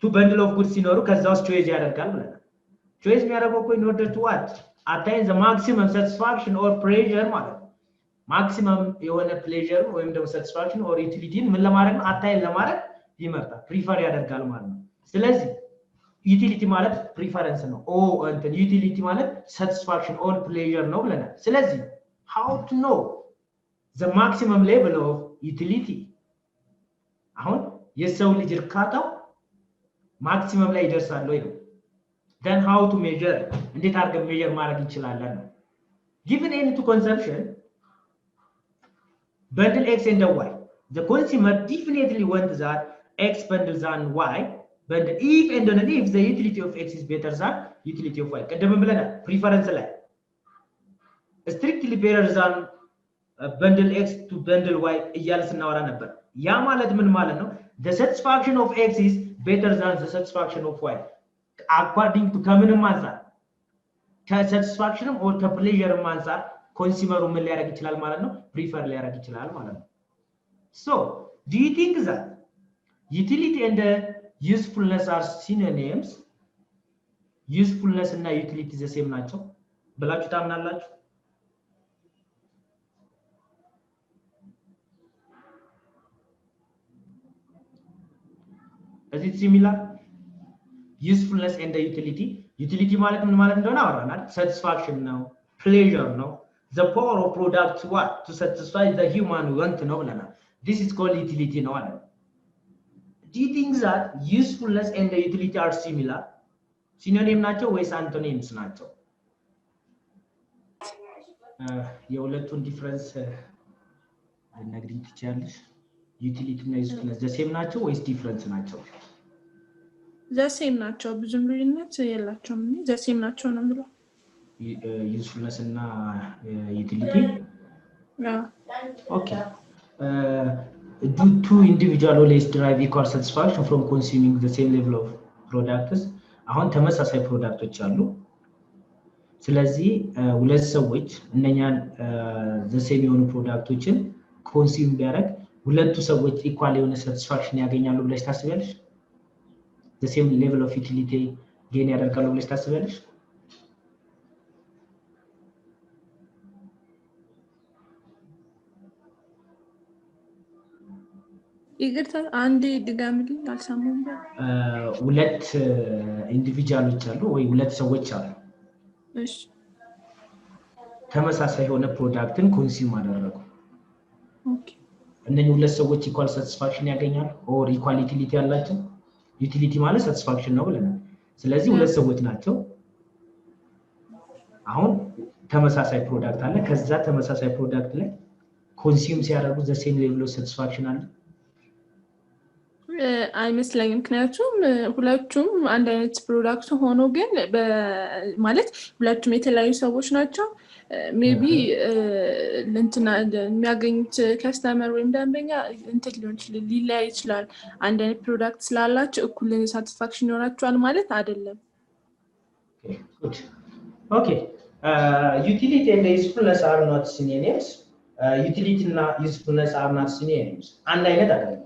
two bundle of goods ሲኖሩ ከዛውስ choice ያደርጋል ብለናል choice የሚያደርገው እኮ in order to what attain the maximum satisfaction or pleasure ማለት ነው maximum የሆነ pleasure ወይም ደግሞ satisfaction or utility ምን ለማድረግ ነው attain ለማድረግ ይመርጣል prefer ያደርጋል ማለት ነው ስለዚህ utility ማለት preference ነው እንትን utility ማለት satisfaction or pleasure ነው ብለናል ስለዚህ how to know the maximum level of utility አሁን የሰው ልጅ እርካታው maximum ላይ ይደርሳል ወይ ነው then how to measure እንዴት አድርገን measure ማድረግ እንችላለን ነው given any to consumption bundle x and y the consumer definitely wants that x bundle than y but if and only if the utility of x is better than utility of y ቀደም ብለናል preference ላይ strictly better than bundle x to bundle y እያለ ስናወራ ነበር ያ ማለት ምን ማለት ነው the satisfaction of x is better than the satisfaction of y according to ከምንም አንፃር ከsatisfaction or ከpleasure አንፃር ኮንሱመሩ ምን ሊያደርግ ይችላል ማለት ነው prefer ሊያደርግ ይችላል ማለት ነው so do you think that utility and usefulness are synonyms usefulness እና utility the same ናቸው ብላችሁ ታምናላችሁ? Is it similar? Usefulness and the utility. Utility ማለት ምን ማለት እንደሆነ አወራናል። Satisfaction ነው, pleasure ነው. The power of product to what? To satisfy the human want ነው ብለናል. This is called utility ነው አለ። Do you think that usefulness and the utility are similar? Synonym ናቸው ወይስ antonyms ናቸው? የሁለቱን ዲፈረንስ ልነግሪኝ ትችያለሽ? Utility እና usefulness the same ናቸው ወይስ different ናቸው? the same ናቸው ብዙም ልዩነት የላቸውም the same ናቸው ነው የምለው usefulness እና utility okay do two individual always derive equal satisfaction from consuming the same level of products አሁን ተመሳሳይ ፕሮዳክቶች አሉ ስለዚህ ሁለት ሰዎች እነኛን the same የሆኑ ፕሮዳክቶችን ኮንሱም ቢያደርግ ሁለቱ ሰዎች ኢኳል የሆነ ሳቲስፋክሽን ያገኛሉ ብለሽ ታስቢያለሽ the same level of utility gain ያደርጋሉ ብለሽ ታስቢያለሽ ይግርታ አንዴ ድጋምልኝ አልሰማሁም ሁለት ኢንዲቪጁዋሎች አሉ ወይ ሁለት ሰዎች አሉ እሺ ተመሳሳይ የሆነ ፕሮዳክትን ኮንሱም አደረጉ ኦኬ እነኚህ ሁለት ሰዎች ኢኳል ሳቲስፋክሽን ያገኛሉ ኦር ኢኳል ዩቲሊቲ ያላቸው ዩቲሊቲ ማለት ሳቲስፋክሽን ነው ብለናል ስለዚህ ሁለት ሰዎች ናቸው አሁን ተመሳሳይ ፕሮዳክት አለ ከዛ ተመሳሳይ ፕሮዳክት ላይ ኮንሱም ሲያደርጉ the same level of satisfaction አለ አይመስለኝም ምክንያቱም ሁለቱም አንድ አይነት ፕሮዳክት ሆኖ ግን ማለት ሁለቱም የተለያዩ ሰዎች ናቸው ሜቢ እንትና የሚያገኙት ከስተመር ወይም ደንበኛ እንትን ሊለያይ ይችላል አንድ አይነት ፕሮዳክት ስላላቸው እኩል ሳቲስፋክሽን ይኖራቸዋል ማለት አይደለም okay utility and usefulness are not synonyms utility እና usefulness are not synonyms አንድ አይነት አይደለም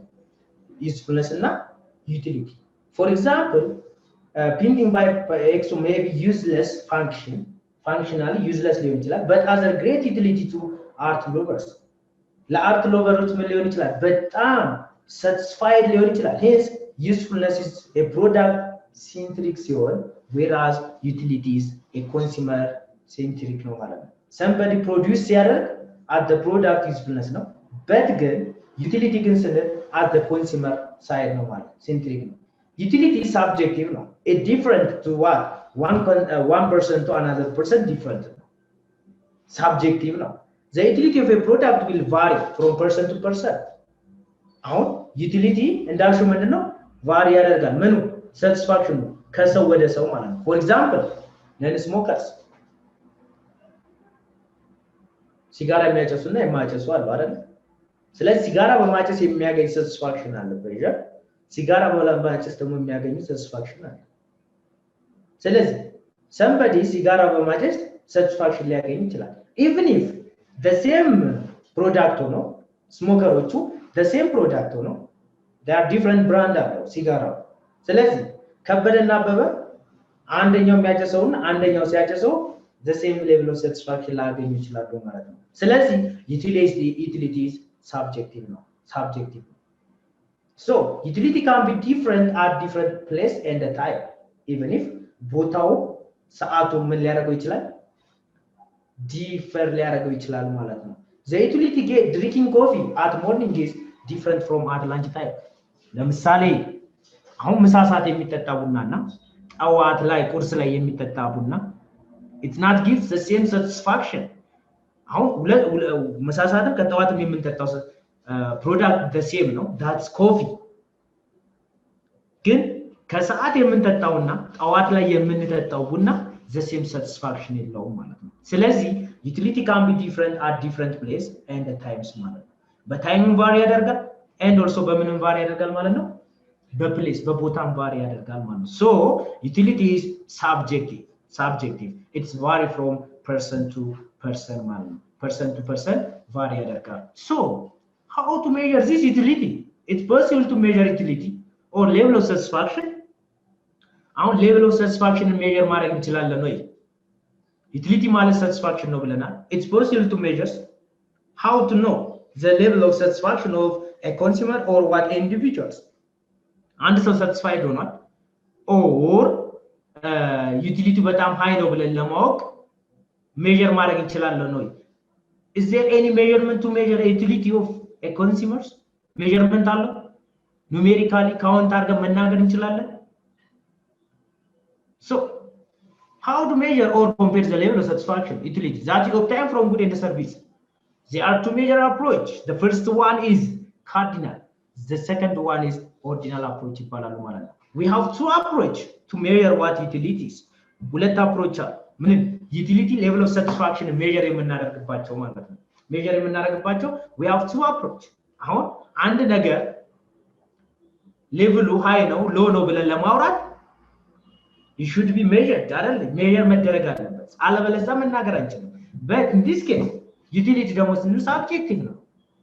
usefulness and utility for example printing by x may be useless functionally useless ሊሆን ይችላል but as a great utility to art lovers ለአርት ሎቨሮች ምን ሊሆን ይችላል በጣም satisfied ሊሆን ይችላል hence usefulness is a product centric ሲሆን whereas utility is a consumer centric ነው ማለት ነው somebody produce ሲያደርግ at the product usefulness ነው but ግን utility ግን ስንል at the consumer side ነው ማለት centric ነው utility is subjective ነው it different to what one person to another person different subjective ነው the utility of a product will vary from person to person አሁን utility እንዳልሽው ምንድነው vary ያደርጋል ምኑ satisfaction ከሰው ወደ ሰው ማለት ነው for example non smokers ሲጋራ የሚያጨሱና የማያጨሱ አሉ አይደል ስለዚህ ሲጋራ በማጨስ የሚያገኝ satisfaction አለ ፕሬሸር ሲጋራ በማጨስ ደግሞ የሚያገኝ satisfaction አለ ስለዚህ somebody ሲጋራ በማጨስ satisfaction ሊያገኝ ይችላል even if the same product ሆኖ ስሞከሮቹ the same product ሆኖ they are different brand አለው ሲጋራው ስለዚህ ከበደና አበበ አንደኛው የሚያጨሰውና አንደኛው ሲያጨሰው the same level of satisfaction ላገኙ ይችላሉ ማለት ነው ስለዚህ utility is subjective no subjective so utility can be different at different place and the time even if ቦታው ሰዓቱ ምን ሊያደርገው ይችላል differ ሊያደርገው ይችላል ማለት ነው the utility get drinking coffee at morning is different from at lunch time ለምሳሌ አሁን ምሳ ሰዓት የሚጠጣ ቡናና ጠዋት ላይ ቁርስ ላይ የሚጠጣ ቡና it's not gives the same satisfaction አሁን ምሳ ሰዓትም ከጠዋትም የምንጠጣው ፕሮዳክት the same ነው that's coffee ግን ከሰዓት የምንጠጣውና ጠዋት ላይ የምንጠጣው ቡና the same satisfaction የለውም ማለት ነው ስለዚህ utility can be different at different place and the times ማለት ነው በታይምም ቫሪ ያደርጋል and also በምንም ቫሪ ያደርጋል ማለት ነው በፕሌስ በቦታም ቫሪ ያደርጋል ማለት ነው so utility is subjective it's vary from person to person ማለት ነው person to person vary ያደርጋል so how to measure this utility it's possible to measure utility or level of satisfaction አሁን level of satisfaction measure ማድረግ እንችላለን ወይ utility ማለት satisfaction ነው ብለናል it's possible to measure how to know the level of satisfaction of a consumer or what individuals አንድ ሰው satisfied ሆኗል or utility በጣም high ነው ብለን ለማወቅ measure ማድረግ እንችላለን ነው is there any measurement to measure the utility of a consumer measurement አለው numerically count አድርገን መናገር እንችላለን so how to measure or compare the level of satisfaction utility that you obtain from good and service there are two major approach the first one is cardinal the second one is ordinal approach ይባላል ማለት ነው we have two approach to measure what utilities ሁለት approach ምን utility level of satisfaction measure የምናደርግባቸው ማለት ነው measure የምናደርግባቸው we have two approach አሁን አንድ ነገር ሌቭሉ ሃይ ነው ሎ ነው ብለን ለማውራት it should be measured አይደል measure መደረግ አለበት አለበለዚያ መናገር አንችልም but in this case utility ደግሞ ስንል subjective ነው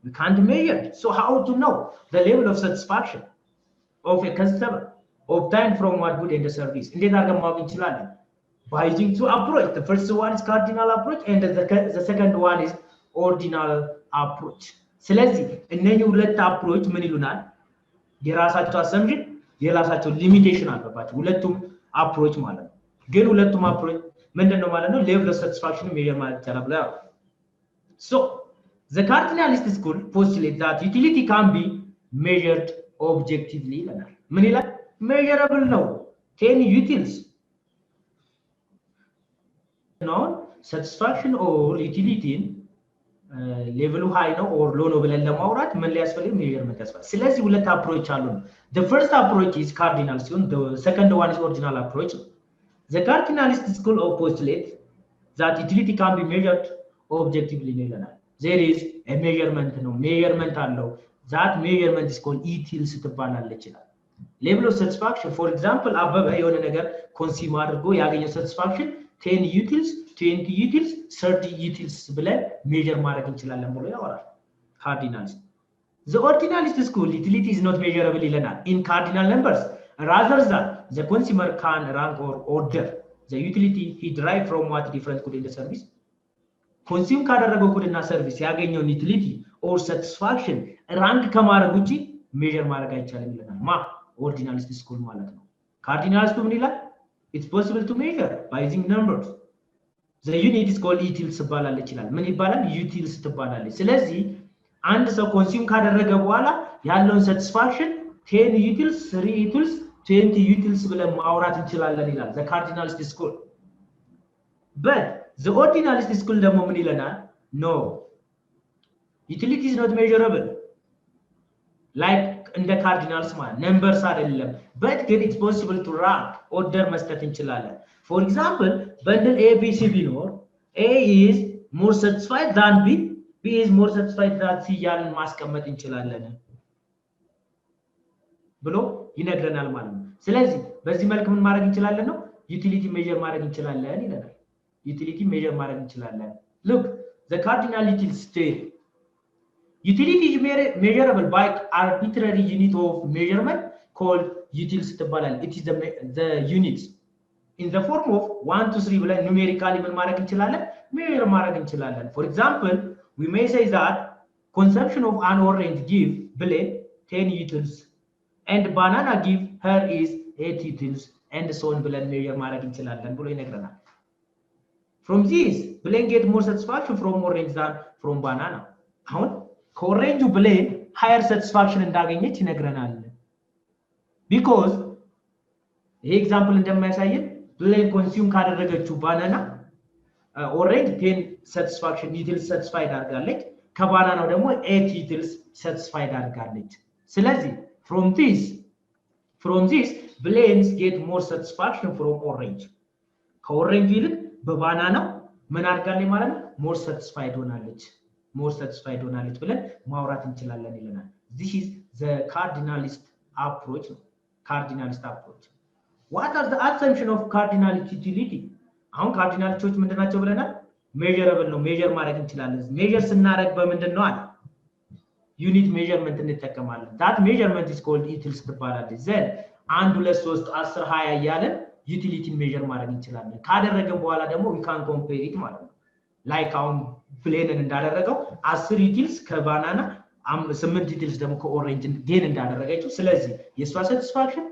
we can't measure it. So how to know the level of satisfaction of a customer obtained from what good and the service እንዴት አድርገን ማወቅ እንችላለን by using two approach the first one is cardinal approach and the second one is ordinal approach ስለዚህ እነኚህ ሁለት approach ምን ይሉናል የራሳቸው assumption የራሳቸው limitation አለባቸው ሁለቱም approach ማለት ነው ግን ሁለቱም approach ምንድነው ማለት ነው level of satisfaction measure ማለት ይቻላል ብለው so the cardinalist school postulates that utility can be measured objectively ይላል ምን ይላል measurable ነው 10 utils no satisfaction or utility level high ነው or low ነው ብለን ለማውራት ምን ሊያስፈልግ measurement ያስፈልጋል ስለዚህ ሁለት approach አሉ the first approach is cardinal ሲሆን the second one is ordinal approach the cardinalist school postulates that utility can be measured objectively ይላል there is a measurement ነው measurement አለው that measurement is called utils ትባላለች ይላል level of satisfaction for example አበበ የሆነ ነገር consume አድርጎ ያገኘው satisfaction 10 utils 20 utils 30 utils ብለን measure ማድረግ እንችላለን ብሎ ያወራል cardinalist the ordinalist school utility is not measurable ይለናል in cardinal numbers rather than the consumer can rank or order the utility he derive from what different good in the service consume ካደረገው ጉድና ሰርቪስ ያገኘው utility or satisfaction rank ከማድረግ ውጪ measure ማድረግ አይቻልም ይለናል ማ ordinalist school ማለት ነው cardinalist ምን ይላል it's possible to measure by using numbers the unit is called utils ትባላለች ይላል ምን ይባላል utils ትባላለች ስለዚህ አንድ ሰው consume ካደረገ በኋላ ያለውን satisfaction 10 utils 3 utils 20 utils ብለን ማውራት እንችላለን ይላል the cardinalist school but the ordinalist school ደግሞ ምን ይለናል no utility is not measurable like in the cardinals ማለት numbers አይደለም but it's possible to rank order መስጠት እንችላለን for example bundle a b c ቢኖር a is more satisfied than b b is more satisfied than c ያልን ማስቀመጥ እንችላለን ብሎ ይነግረናል ማለት ነው ስለዚህ በዚህ መልኩ ምን ማድረግ እንችላለን ነው utility measure ማድረግ እንችላለን ይላል utility measure ማድረግ እንችላለን look the cardinal utils state utility is measurable by arbitrary unit of measurement called utils ትባላል it is the units in the form of 1 to 3 ብለን numerically ምን ማድረግ እንችላለን measure ማድረግ እንችላለን for example we may say that consumption of an orange give ብለን 10 utils and banana give her is 8 utils and so on ብለን measure ማድረግ እንችላለን ብሎ ይነግረናል from this ብለን get more satisfaction from orange than from banana አሁን ከኦሬንጁ ብለን higher satisfaction እንዳገኘች ይነግረናል because ይሄ ኤግዛምፕል እንደማያሳየን ብለን consume ካደረገችው ባናና orange 10 satisfaction utils satisfied አድርጋለች ከባናናው ደግሞ 8 utils satisfied አድርጋለች ስለዚህ from this blends get more satisfaction from orange ከኦሬንጁ ይልቅ በባናናው ምን አድርጋለች ማለት ነው more satisfied ሆናለች ብለን ማውራት እንችላለን ይለናል this is the cardinalist approach what are the assumption of cardinalist utility አሁን cardinalists ምንድናቸው ብለናል measurable ነው measure ማድረግ እንችላለን measure ስናደርግ በምንድነው አለ unit measurement እንጠቀማለን that measurement is called utils ትባላለች then 1 2 3 10 20 ያለን ዩቲሊቲ ሜዠር ማድረግ እንችላለን ካደረገን በኋላ ደግሞ we can compare it ማለት ነው like አሁን ፕሌንን እንዳደረገው 10 ዩቲልስ ከባናና 8 ዩቲልስ ደግሞ ከኦሬንጅ ጌን እንዳደረገችው ስለዚህ የሷ satisfaction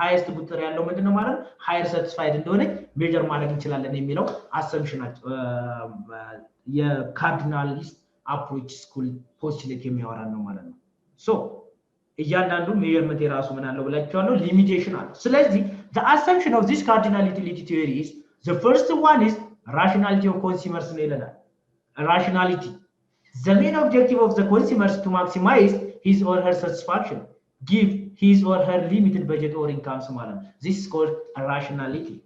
highest ቁጥር ያለው ምንድነው ማለት ነው higher satisfied እንደሆነ ሜዠር ማድረግ እንችላለን የሚለው አሰምሽናቸው የካርዲናሊስት አፕሮች ስኩል ፖስቱሌት የሚያወራ ነው ማለት ነው ሶ እያንዳንዱ ሜዠርመንት የራሱ ምን አለው ብላችኋለሁ ሊሚቴሽን አለው ስለዚህ the assumption of this cardinal utility theory is the first one is rationality of consumers ነው ይለናል rationality the main objective of the consumers to maximize his or her satisfaction give his or her limited budget or incomes ማለት ነው this is called a rationality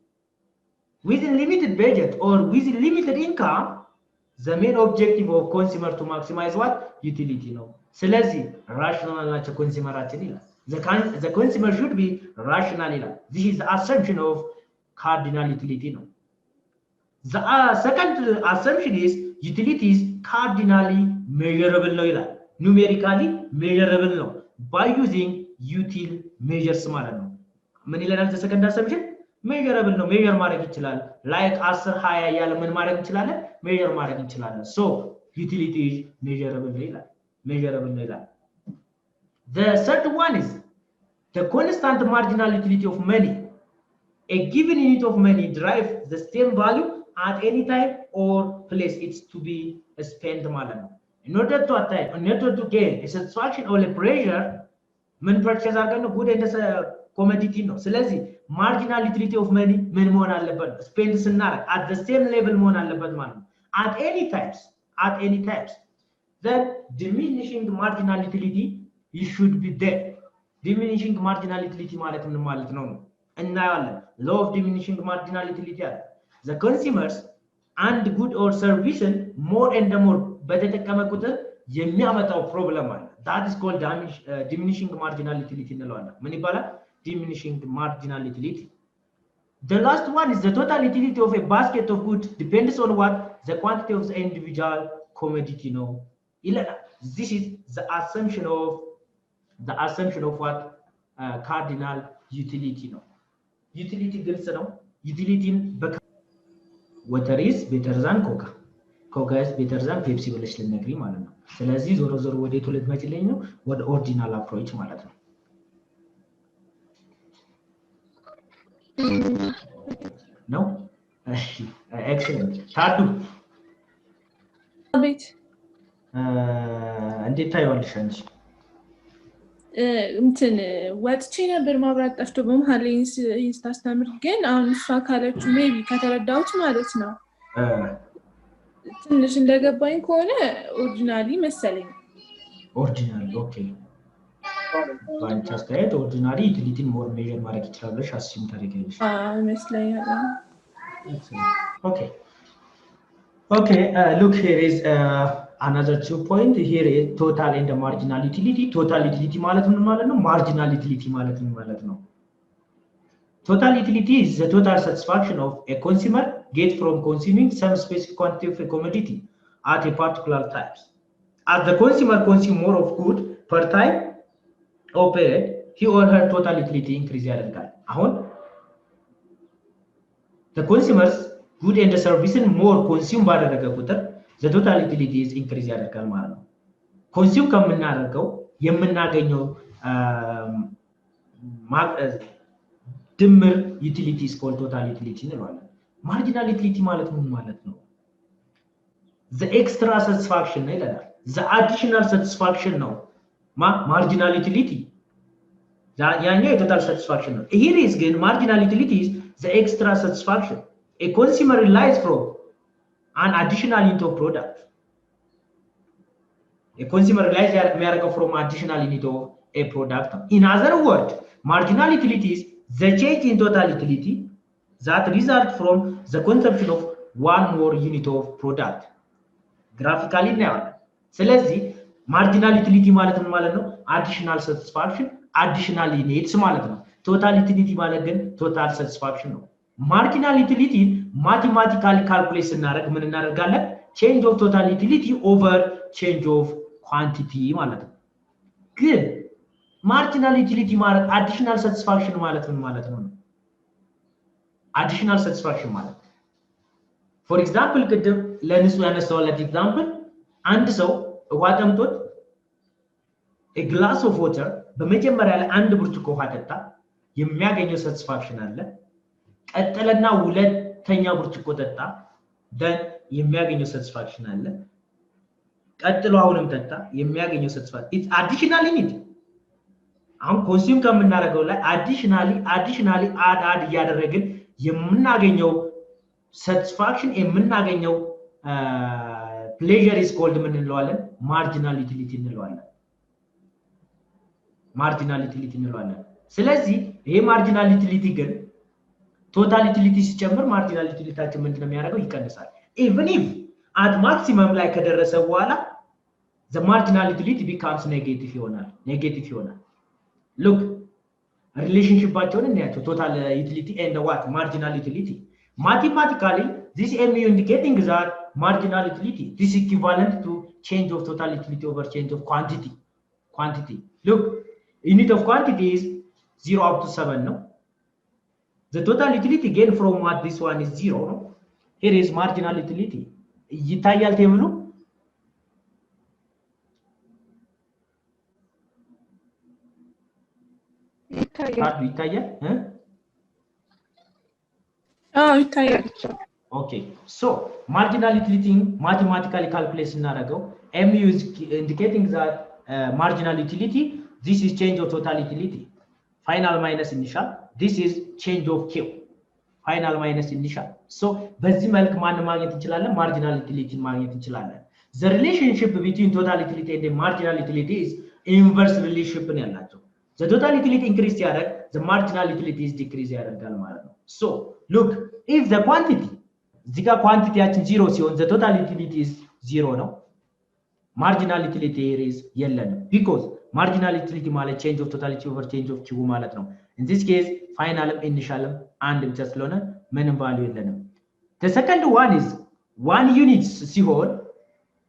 within limited budget or within limited income the main objective of consumer to maximize what utility ነው ስለዚህ rational ናቸው ኮንሱመራችን ይላል the consumer should be rational ይላል this is the assumption of cardinal utility ነው the second assumption is utility is cardinally measurable ነው ይላል numerically measurable ነው by using util measures ማለት ነው ምን ይላል the second assumption measurable ነው measure ማድረግ ይችላል like 10 20 ያለ ምን ማድረግ እንችላለን measure ማድረግ እንችላለን so utility is measurable ነው ይላል measurable ነው ይላል the third one is the constant marginal utility of money a given unit of money derives the same value at any time or place it's to be spent ማለት ነው in order to attain in order to gain a satisfaction or a pressure ምን purchase አድርገን ነው good and commodity ነው ስለዚህ marginal utility of money ምን መሆን አለበት spend ስናደርግ at the same level መሆን አለበት ማለት ነው at any times then diminishing marginal utility it should be there diminishing marginal utility ማለት ምን ማለት ነው እናያለን law of diminishing marginal utility አለ the consumers and good or service more and more በተጠቀመ ቁጥር የሚያመጣው ፕሮብለም አለ that is called diminishing marginal utility እንለዋለን ምን ይባላል diminishing marginal utility the last one is the total utility of a basket of goods depends on what the quantity of the individual commodity no this is the assumption of what cardinal utility no utility ግልጽ ነው utility water is better than coca is better than pepsi ብለሽ ልነግሪ ማለት ነው ስለዚህ ዞሮ ዞሮ ወደ ቶለት መጭልኝ ነው ወደ ኦሪጂናል አፕሮች ማለት ነው ነው excellent ታዱ አቤት እንዴት ታይዋለሽ አንቺ እንትን ወጥቼ ነበር ማብራት ጠፍቶ በመሃል ይስታስተምር ግን አሁን እሷ ካለችው ሜቢ ከተረዳሁት ማለት ነው ትንሽ እንደገባኝ ከሆነ ኦሪጂናሊ መሰለኝ ኦሪጂናሊ ኦኬ ባንቻ አስተያየት ኦሪጂናሊ ዩቲሊቲን ሞር ሜዠር ማድረግ ይችላልሽ አስሲም ታደርጊያለሽ መስለኛል okay look here is another 2 point here is total and marginal utility total utility ማለት ምን ማለት ነው marginal utility ማለት ምን ማለት ነው total utility is the total satisfaction of a consumer get from consuming some specific quantity of a commodity at a particular time as the consumer consume more of good per time or period he or her total utility increase ያደርጋል አሁን the consumers good and service more consume ባደረገ ቁጥር the total utility is increase ያደርጋል ማለት ነው consume ከምናደርገው የምናገኘው ድምር utility is called total utility እንለዋለን marginal utility ማለት ምን ማለት ነው the extra satisfaction ነው ይላል the additional satisfaction ነው marginal utility ያኛው total satisfaction ነው here is ግን marginal utility is the extra satisfaction a consumer relies from an additional unit of product a consumer relies የሚያደርገው from additional unit of a product in other words marginal utility is the change in total utility that result from the consumption of one more unit of product graphically now ስለዚህ marginal utility ማለት ምን ማለት ነው additional satisfaction additional units ማለት ነው total utility ማለት ግን total satisfaction ነው marginal utility mathematically calculate ስናደርግ ምን እናደርጋለን change of total utility over change of quantity ማለት ነው ግን marginal utility ማለት additional satisfaction ማለት ምን ማለት ነው additional satisfaction ማለት for example ቅድም ለንሱ ያነሳውለት example አንድ ሰው ውሃ ጠምቶት a glass of water በመጀመሪያ ላይ አንድ ብርጭቆ ውሃ ጠጣ የሚያገኘው satisfaction አለ ቀጠለና ሁለተኛ ብርጭቆ ጠጣ then የሚያገኘው satisfaction አለ ቀጥሎ አሁንም ጠጣ የሚያገኘው satisfaction it's additionally need አሁን consume ከምናደርገው ላይ additionally add እያደረግን የምናገኘው satisfaction የምናገኘው pleasure is called ምን እንለዋለን marginal utility እንለዋለን marginal utility እንለዋለን ስለዚህ ይሄ marginal utility ግን total utility ሲጨምር marginal utility ታችን ምንድነው የሚያደርገው ይቀንሳል even if at maximum ላይ ከደረሰ በኋላ the marginal utility becomes negative ይሆናል look relationship ባቸውን እናያቸው total utility and what marginal utility mathematically this mu indicating that marginal utility this is equivalent to change of total utility over change of quantity look unit of quantity is 0 up to 7 no the total utility gain from what this one is 0 no here is marginal utility ይታያል ቴብሉ ይታያል ይታያል okay so marginal utility mathematically calculate ስናደርገው mu is indicating that marginal utility this is change of total utility final minus initial this is change of q final minus initial so በዚህ መልክ ማን ማግኘት እንችላለን marginal utility ማግኘት እንችላለን the relationship between total utility and the marginal utility is inverse relationship ነው ያላቸው the total utility increase ያደርግ the marginal utility is decrease ያደርጋል ማለት ነው so look if the quantity እዚጋ ኳንቲቲያችን 0 ሲሆን the total utility is 0 ነው marginal utility is የለንም because marginal utility ማለት change of totality over change of q ማለት ነው in this case final initial and ብቻ ስለሆነ ምንም value የለንም the second one is 1 unit ሲሆን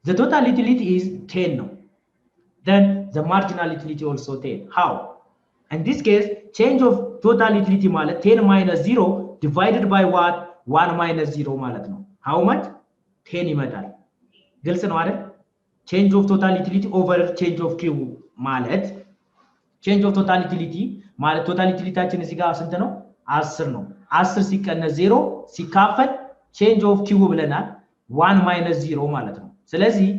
the total utility is 10 ነው then the marginal utility also 10 how in this case change of total utility ማለት 10 minus 0 divided by what 1 minus 0 ማለት ነው how much 10 ይመጣል ግልጽ ነው አይደል change of total utility over change of q ማለት change of total utility ማለት total utility ታችን እዚህ ጋር ስንት ነው 10 ነው 10 ሲቀነስ 0 ሲካፈል change of q ብለናል 1 minus 0 ማለት ነው ስለዚህ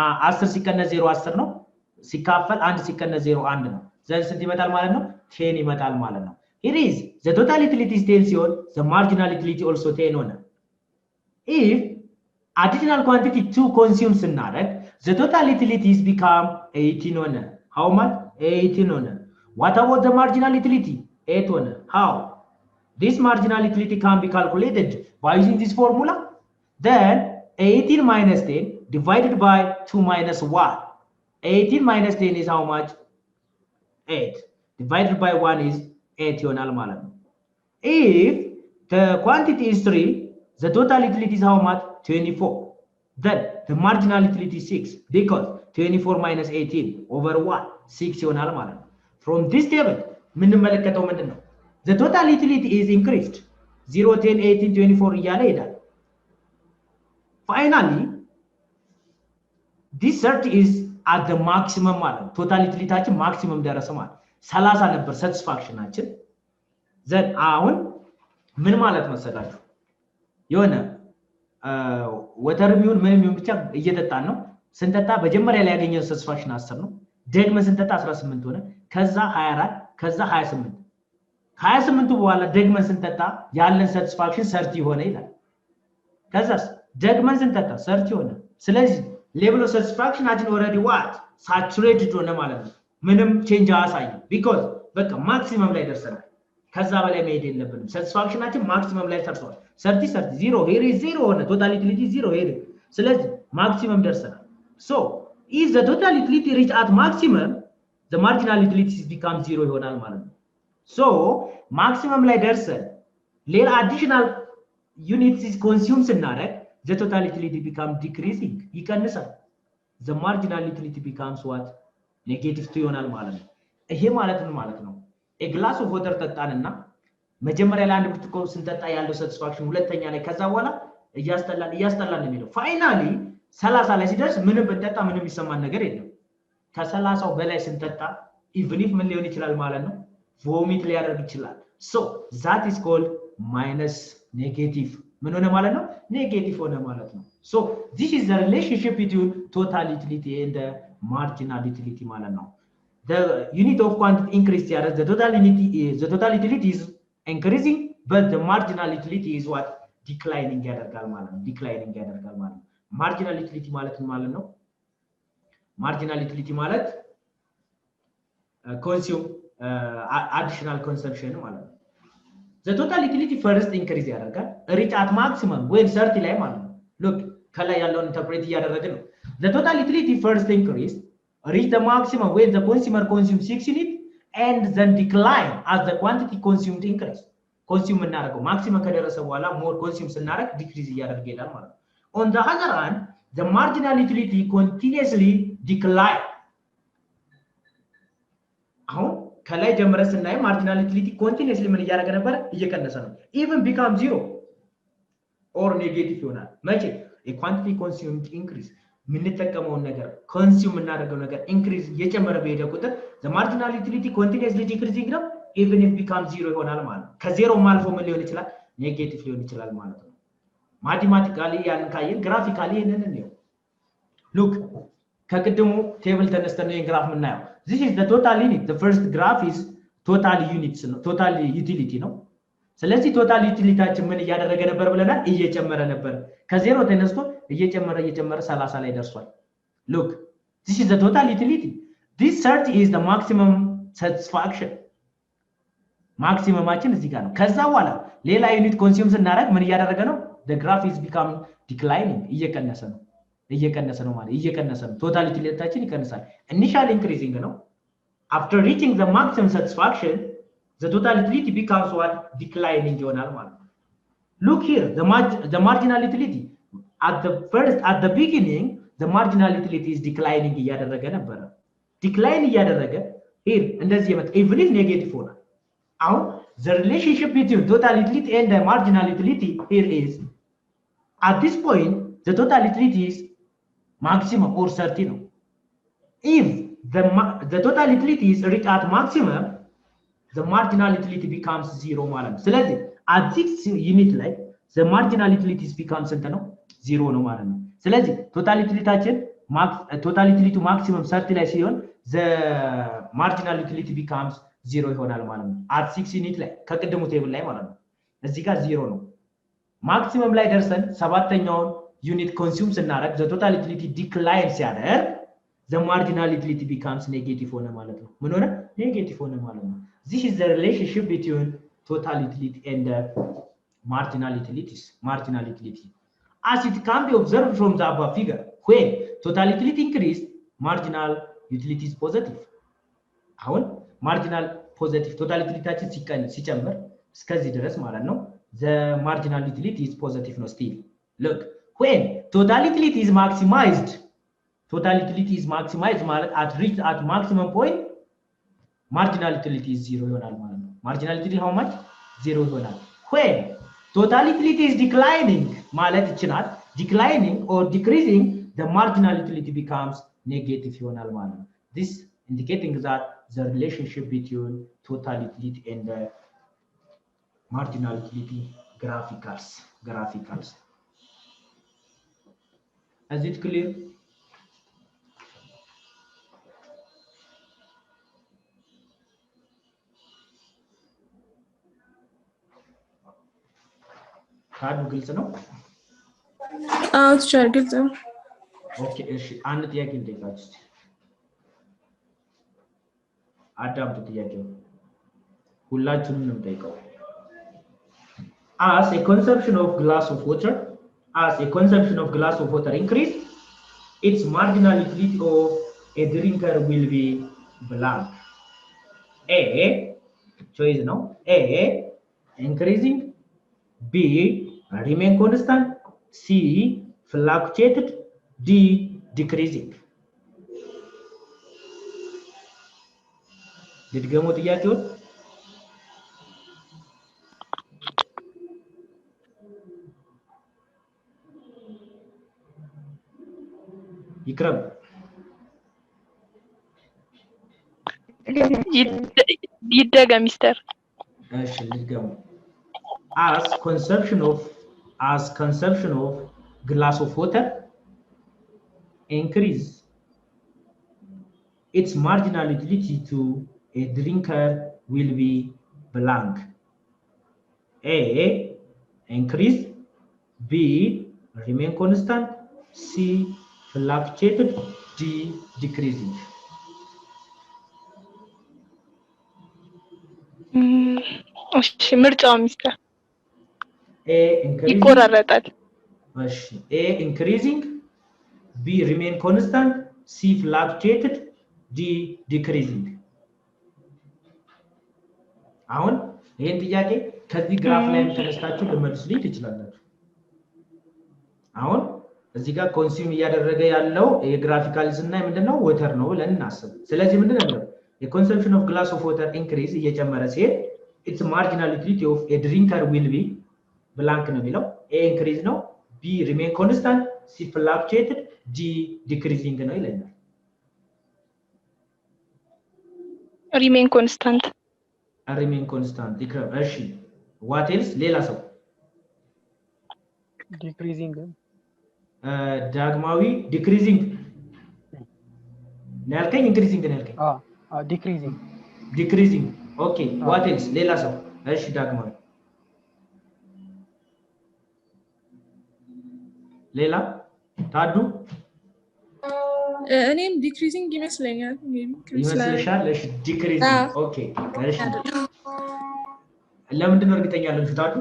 10 ሲቀነስ 0 10 ነው ሲካፈል 1 ሲቀነስ 0 1 ነው ስለዚህ ስንት ይመጣል ማለት ነው 10 ይመጣል ማለት ነው it is the total utility is 10 ሲሆን the marginal utility also 10 ሆነ if additional quantity 2 consumed ስናደርግ the total utilities become 18 ሆነ how much 18 ሆነ what about the marginal utility 8 ሆነ how this marginal utility can be calculated by using this formula then 18 minus 10 divided by 2 minus 1 18 minus 10 is how much 8 divided by 1 is 8 ይሆናል ማለት ነው if the quantity is 3 the total utility is how much 24 then the marginal utility is 6 because 24 minus 18 over 1 6 ይሆናል ማለት ነው from this table ምን እንመለከተው ምንድነው the total utility is increased 0 10 18 24 እያለ ይሄዳል finally this 30 is at the maximum ማለት ነው total utility ታችን maximum ደረሰ ማለት 30 ነበር satisfactionአችን then አሁን ምን ማለት መሰላችሁ የሆነ ወተር ቢሆን ምንም ይሁን ብቻ እየጠጣን ነው ስንጠጣ በመጀመሪያ ላይ ያገኘው satisfaction 10 ነው ደግመ ስንጠጣ 18 ሆነ ከዛ 24 ከዛ 28 ከ28ቱ በኋላ ደግመን ስንጠጣ ያለን satisfaction 30 ሆነ ይላል ከዛስ ደግመን ስንጠጣ 30 ሆነ ስለዚህ level of satisfaction አችን already what saturated ሆነ ማለት ነው ምንም change አያሳይም because በቃ maximum ላይ ደርሰናል ከዛ በላይ መሄድ የለብንም satisfactionአችን maximum ላይ ደርሷል 30 0 here is 0 ሆነ total utility 0 here ስለዚህ maximum ደርሰናል so if the total utility reach at maximum the marginal utility becomes 0 ይሆናል ማለት ነው so maximum ላይ ደርሰን ሌላ additional units is consumed ስናደርግ the total utility becomes decreasing ይቀንሳል the marginal utility becomes what negative 2 ይሆናል ማለት ነው ይሄ ማለት ነው a glass of water ጠጣንና መጀመሪያ ላይ አንድ ብርጭቆ ስንጠጣ ያለው ሳቲስፋክሽን ሁለተኛ ላይ ከዛ በኋላ እያስጠላን ነው የሚለው ፋይናሊ 30 ላይ ሲደርስ ምንም ብንጠጣ ምንም ይሰማን ነገር የለም ከ30 በላይ ስንጠጣ even if ምን ሊሆን ይችላል ማለት ነው ቮሚት ሊያደርግ ይችላል so that is called minus negative ምን ሆነ ማለት ነው ኔጌቲቭ ሆነ ማለት ነው so this is the relationship between total utility and the marginal utility ማለት ነው the unit of quantity increase here the total utility is increasing but the marginal utility is what declining ያደርጋል ማለት ነው marginal utility ማለት ነው marginal utility ማለት consume additional consumption ማለት ነው the total utility first increase ያደርጋል reach at maximum when 30 ላይ ማለት ነው look ከላይ ያለውን ኢንተርፕሬት እያደረግን ነው the total utility first increase reach the maximum when the consumer consumes 6 units and then decline as the quantity consumed increase consume እናደርገው maximum ከደረሰ በኋላ more consume ስናደርግ decrease እያደረገ ይላል ማለት ነው on the other hand the marginal utility continuously decline አሁን ከላይ ጀምረን ስናይ marginal utility continuously ምን እያደረገ ነበር እየቀነሰ ነው even become zero or negative ይሆናል መቼ a quantity consumed increase ምንጠቀመው ነገር consume እናደርገው ነገር increase እየጨመረ በሄደ ቁጥር the marginal utility continuously decreasing ነው even if become zero ይሆናል ማለት ነው ከዜሮ ማልፎ ምን ሊሆን ይችላል ኔጌቲቭ ሊሆን ይችላል ማለት ነው ማቴማቲካሊ ያንን ካየን ግራፊካሊ ይሄንን ነው look ከቅድሙ ቴብል ተነስተን ነው ግራፍ ምናየው this is the total unit the first graph is total units ነው total utility ነው ስለዚህ total utilityችን ምን እያደረገ ነበር ብለናል እየጨመረ ነበር ከዜሮ ተነስቶ እየጨመረ 30 ላይ ደርሷል look this is the total utility this 30 is the maximum satisfaction maximumችን እዚህ ጋር ነው ከዛ በኋላ ሌላ ዩኒት ኮንሱም ስናደርግ ምን እያደረገ ነው the graph is becoming declining እየቀነሰ ነው ማለት እየቀነሰ ነው total utility ይቀንሳል initial increasing ነው after reaching the maximum satisfaction the total utility becomes what declining ይሆናል ማለት ነው look here the marginal utility at the beginning the marginal utility is declining እያደረገ ነበር decline እያደረገ here እንደዚህ ይመጣ even if negative ሆነ አሁን the relationship between total utility and the marginal utility here is at this point the total utility is maximum or 30 no if the total utility is reached at maximum the marginal utility becomes 0 ማለት ነው ስለዚህ at this unit ላይ the marginal utility becomes እንት ነው 0 ነው ማለት ነው ስለዚህ total utility maximum 30 ላይ ሲሆን the marginal utility becomes 0 ይሆናል ማለት ነው at 6 unit ላይ ከቅድሙ ቴብል ላይ ማለት ነው እዚህ ጋር 0 ነው maximum ላይ ደርሰን ሰባተኛውን unit consume ስናደርግ the total utility decline ሲያደርግ the marginal utility becomes negative ሆነ ማለት ነው ምን ሆነ negative ሆነ ማለት ነው this is the relationship between total utility and the marginal utility as it can be observed from the above figure when total utility increase marginal utility is positive አሁን marginal positive total utility ሲጨምር እስከዚህ ድረስ ማለት ነው the marginal utility is positive no still look when total utility is maximized ማለት at maximum point marginal utility is 0 ይሆናል ማለት ነው marginal utility how much 0 ይሆናል when total utility is declining ማለት ይችላል declining or decreasing the marginal utility becomes negative ይሆናል ማለት ነው this indicating that the relationship between total utility and the marginal utility graphicals is it clear ካዱ ግልጽ ነው አዎ ትችላለህ ግልጽ ነው ኦኬ እሺ አንድ ጥያቄ ልጠይቃችሁ አዳምጡ ጥያቄው ሁላችሁንም ነው የምጠይቀው as a consumption of glass of water increase its marginal utility of a drinker will be blank a choice no a increasing b remain constant c fluctuated d decreasing ድድገሙ ጥያቄው ይቅረብ ይደገም ሚስተር እሺ ልድገሙ as consumption of glass of water increase its marginal utility to a drinker will be blank. A increase, B remain constant, C fluctuated, D decreasing. እሺ ምርጫው ሚስተር A increasing, ይቆራረጣል A increasing, B remain constant, C fluctuated, D decreasing. አሁን ይሄን ጥያቄ ከዚህ ግራፍ ላይ ተነስታችሁ ልመልሱልኝ ትችላላችሁ አሁን እዚህ ጋር ኮንሱም እያደረገ ያለው የግራፊካል ስናይ ምንድነው ወተር ነው ብለን እናስብ ስለዚህ ምንድነው የኮንሰምፕሽን ኦፍ ግላስ ኦፍ ወተር ኢንክሪዝ እየጨመረ ሲሄድ its marginal utility of a drinker will be blank ነው የሚለው A increase ነው B remain constant C fluctuated D decreasing ነው ይለናል remain constant ይቅረብ እሺ what else ሌላ ሰው decreasing ዳግማዊ decreasing ነው ያልከኝ increasing ነው ያልከኝ decreasing okay what else ሌላ ሰው እሺ ዳግማዊ ሌላ ታዱ እኔም ዲክሪዚንግ ይመስለኛል ይመስልሻል እሺ ዲክሪዚንግ ኦኬ እሺ ለምንድን ነው እርግጠኛ ያለሽው ታዱ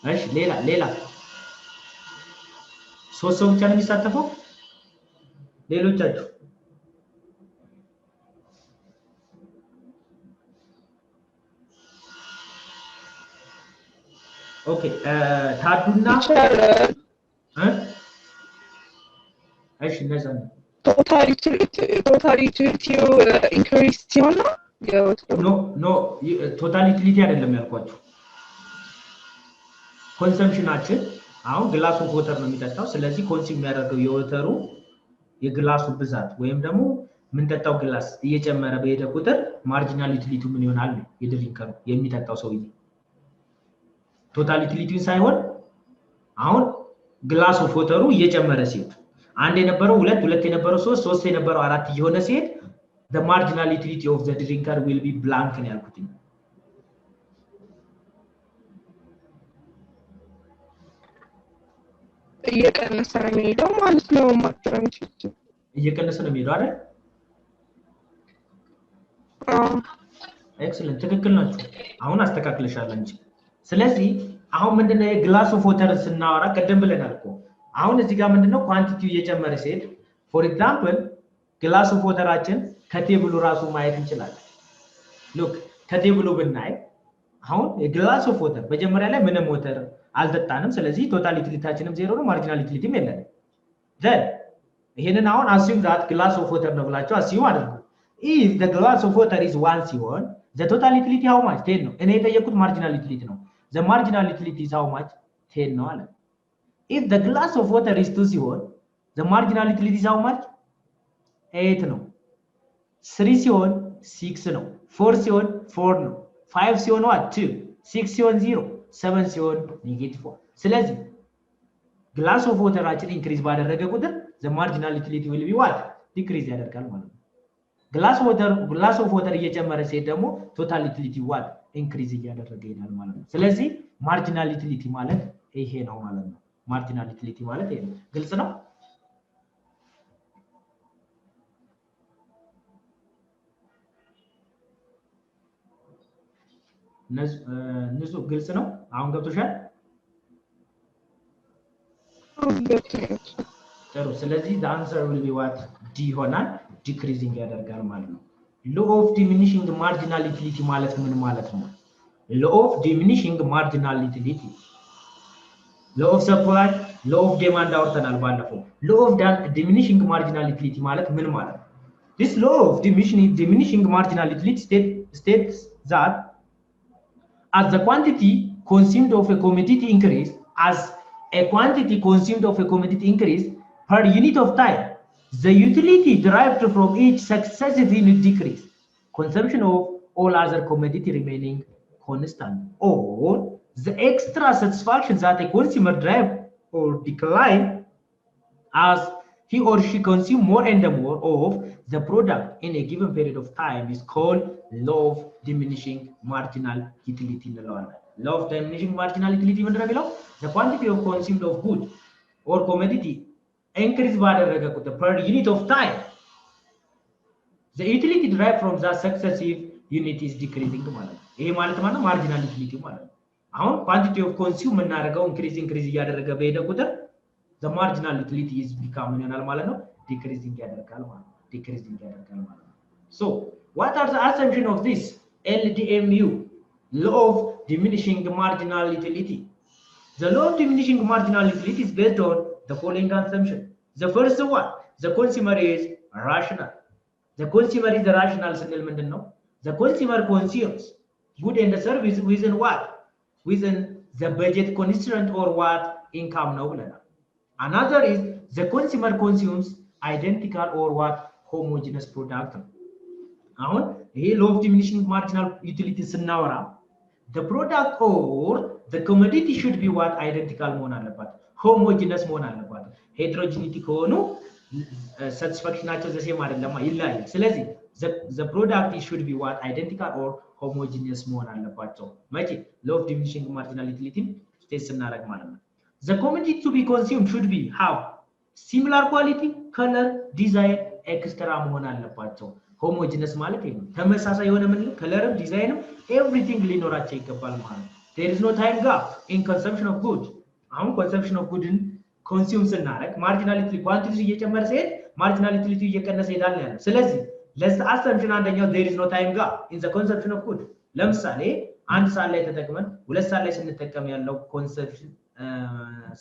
እሺ ሌላ ሶስት ሰው ብቻ ነው የሚሳተፈው ሌሎቻችሁ ኦኬ ታዱና እሺ እንደዛ ነው ቶታሊቲ ኢንክሪዝ ሲሆን ኖ ቶታሊቲ አይደለም ያልኳችሁ ኮንሰምፕሽናችን አሁን ግላስ ኦፍ ወተር ነው የሚጠጣው ስለዚህ ኮንሱም የሚያደርገው የወተሩ የግላሱ ብዛት ወይም ደግሞ ምን ጠጣው ግላስ እየጨመረ በሄደ ቁጥር ማርጂናል ዩቲሊቲ ምን ይሆናል የድሪንከሩ የሚጠጣው ሰውዬ ቶታል ዩቲሊቲው ሳይሆን አሁን ግላስ ኦፍ ወተሩ እየጨመረ ሲሄድ አንድ የነበረው ሁለት የነበረው ሶስት የነበረው አራት እየሆነ ሲሄድ the marginal utility of the drinker will be blank ነው ያልኩት እየቀነሰ ነው የሚሄደው ማለት ነው ማጥራንች እየቀነሰ ነው የሚሄደው አይደል ኤክሰለንት ትክክል ናችሁ አሁን አስተካክለሻል እንጂ ስለዚህ አሁን ምንድነው የግላስ ኦፍ ወተር ስናወራ ቀደም ብለናል እኮ አሁን እዚህ ጋር ምንድነው ኳንቲቲው እየጨመረ ሲሄድ ፎር ኤግዛምፕል ግላስ ኦፍ ወተራችን ከቴብሉ ራሱ ማየት እንችላለን ሉክ ከቴብሉ ብናይ አሁን የግላስ ኦፍ ወተር መጀመሪያ ላይ ምንም ወተር አልጠጣንም ስለዚህ ቶታል ዩቲሊቲያችንም ዜሮ ነው ማርጂናል ዩቲሊቲም የለንም ዘን ይሄንን አሁን assume that glass of water ነው ብላችሁ assume አድርጉ if the glass of water is 1 ሲሆን the total utility how much 10 ነው እኔ የጠየቁት ማርጂናል ዩቲሊቲ ነው the marginal utility is how much 10 ነው አለ if the glass of water is 2 ሲሆን the marginal utility is how much 8 ነው 3 ሲሆን 6 ነው 4 ሲሆን 4 ነው 5 ሲሆን 2 6 ሲሆን 0 7 ሲሆን -4 ስለዚህ ግላስ ኦፍ ወተራችን ኢንክሪዝ ባደረገ ቁጥር the marginal utility will be what decrease ያደርጋል ማለት ነው ግላስ ኦፍ ወተር እየጨመረ ሲሄድ ደግሞ ቶታል ዩቲሊቲ what ኢንክሪዝ እያደረገ ይሄዳል ማለት ነው ስለዚህ ማርጂናል ዩቲሊቲ ማለት ይሄ ነው ማለት ነው ማርጂናል ዩቲሊቲ ማለት ይሄ ነው ግልጽ ነው ንጹ ግልጽ ነው አሁን ገብቶሻል ጥሩ ስለዚህ the answer will be what D ይሆናል decreasing ያደርጋል ማለት ነው law of diminishing marginal utility ማለት ምን ማለት ነው law of diminishing marginal utility law of supply law of demand አውርተናል ባለፈው law of diminishing marginal utility ማለት ምን ማለት ነው? This law of diminishing marginal utility states that as the quantity consumed of a commodity increase, as a quantity consumed of a commodity increase per unit of time, the utility derived from each successive unit decrease, consumption of all other commodity remaining constant, or the extra satisfaction that a consumer derive or decline as he or she consume more and more of the product in a given period of time is called law of diminishing marginal utility እንለዋለን። law of diminishing marginal utility ምንድን ነው የሚለው? the quantity of consumed of good or commodity increase ባደረገ ቁጥር per unit of time, the utility derived from that successive unit is decreasing ማለት ነው። ይሄ ማለት ማለት marginal utility ማለት ነው። አሁን quantity of consume የምናደርገው increase እያደረገ በሄደ ቁጥር the marginal utility is becoming ይሆናል ማለት ነው። decreasing ያደርጋል ማለት ነው። decreasing ያደርጋል ማለት ነው። So what are the assumption of this LDMU, law of diminishing marginal utility? The law of diminishing marginal utility is based on the following assumption. The first one, the consumer is rational. The consumer is rational ስንል ምንድን ነው? The consumer consumes good and service within what? Within the budget constraint or what? Income ነው ብለናል። Another is the consumer consumes identical or what? Homogeneous product. አሁን ይሄ law of diminishing marginal utility ስናወራ the product or the commodity should be what? Identical መሆን አለባት። homogeneous መሆን አለባት። heterogeneity ከሆኑ satisfactionናቸው the same አይደለም ይለያያል። ስለዚህ the product should be what? Identical or homogeneous መሆን አለባቸው። መቼ law of diminishing marginal utility ስቴት ስናደርግ ማለት ነው። The commodity to be consumed should be have similar quality, color, design, extra መሆን አለባቸው። homogeneous ማለት ይሄ ነው። ተመሳሳይ የሆነ ምን ከለርም ዲዛይንም everything ሊኖራቸው ይገባል ማለት ነው። There is no time gap in consumption of goods. አሁን consumption of goods consume ስናደርግ marginal utility quantity እየጨመረ ሲሄድ marginal utility እየቀነሰ ይሄዳል ያለው። ስለዚህ ለዛ assumption አንደኛው there is no time gap in the consumption of goods። ለምሳሌ አንድ ሰዓት ላይ ተጠቅመን ሁለት ሰዓት ላይ ስንጠቀም ያለው consumption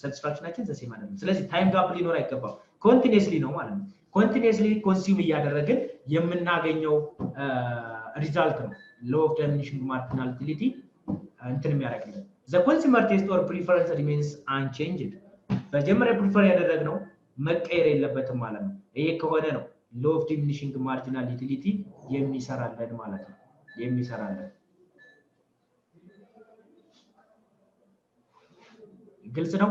satisfactionናችን the same አይደለም። ስለዚህ time gap ሊኖር አይገባም። continuously ነው ማለት ነው። continuously consume እያደረግን የምናገኘው ሪዛልት ነው law of diminishing marginal utility እንትን የሚያደርግልን። the consumer taste or preference remains unchanged. መጀመሪያ ፕሪፈር ያደረግነው መቀየር የለበትም ማለት ነው። ይሄ ከሆነ ነው law of diminishing marginal utility የሚሰራልን ማለት ነው። የሚሰራልን ግልጽ ነው።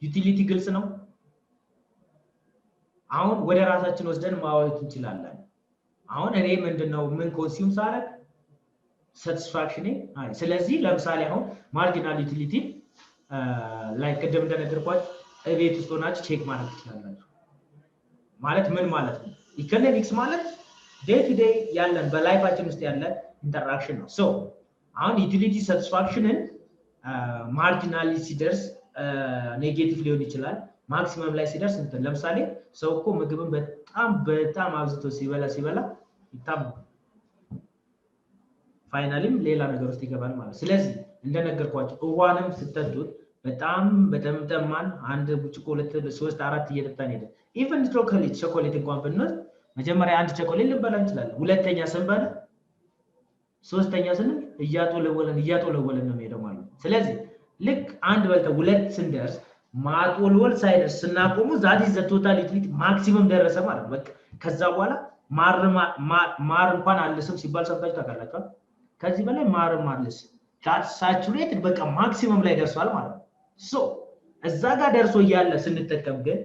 ዩቲሊቲ ግልጽ ነው። አሁን ወደ ራሳችን ወስደን ማዋየት እንችላለን። አሁን እኔ ምንድነው ምን ኮንሱም ሳረግ ሳቲስፋክሽን አይ ስለዚህ ለምሳሌ አሁን ማርጂናል ዩቲሊቲ ላይ ቅድም እንደነገርኳችሁ እቤት ውስጥ ሆናችሁ ቼክ ማድረግ ትችላላችሁ። ማለት ምን ማለት ነው? ኢኮኖሚክስ ማለት ዴይ ቱ ዴይ ያለን በላይፋችን ውስጥ ያለ ኢንተራክሽን ነው። ሶ አሁን ዩቲሊቲ ሳቲስፋክሽንን ማርጂናሊ ሲደርስ ኔጌቲቭ ሊሆን ይችላል። ማክሲመም ላይ ሲደርስ እንትን ለምሳሌ ሰው እኮ ምግብን በጣም አብዝቶ ሲበላ ይታመማል። ፋይናሊም ሌላ ነገር ውስጥ ይገባል ማለት። ስለዚህ እንደነገርኳችሁ ውሃንም ስትጠጡት በጣም በተምተማን አንድ ብርጭቆ 2 3 4 እየጠጣን ሄደ። ኢቭን ቾኮሌት እንኳን ብንወስድ መጀመሪያ አንድ ቾኮሌት ልንበላ እንችላለን። ሁለተኛ ስንበላ ሶስተኛ ስንል እያጦለወለን ነው የሚሄደው ማለት ነው። ስለዚህ ልክ አንድ በልተው ሁለት ስንደርስ ማጦልወል ሳይደርስ ስናቆሙ ዛት ኢዝ ዘ ቶታል ዩቲሊቲ ማክሲመም ደረሰ ማለት ነው። በቃ ከዛ በኋላ ማር እንኳን አልስም ሲባል ሰምታችሁ ታውቃላችሁ። ከዚህ በላይ ማርም አልስ ዳት ሳቹሬትድ በቃ ማክሲመም ላይ ደርሷል ማለት ነው። ሶ እዛ ጋር ደርሶ እያለ ስንጠቀም ግን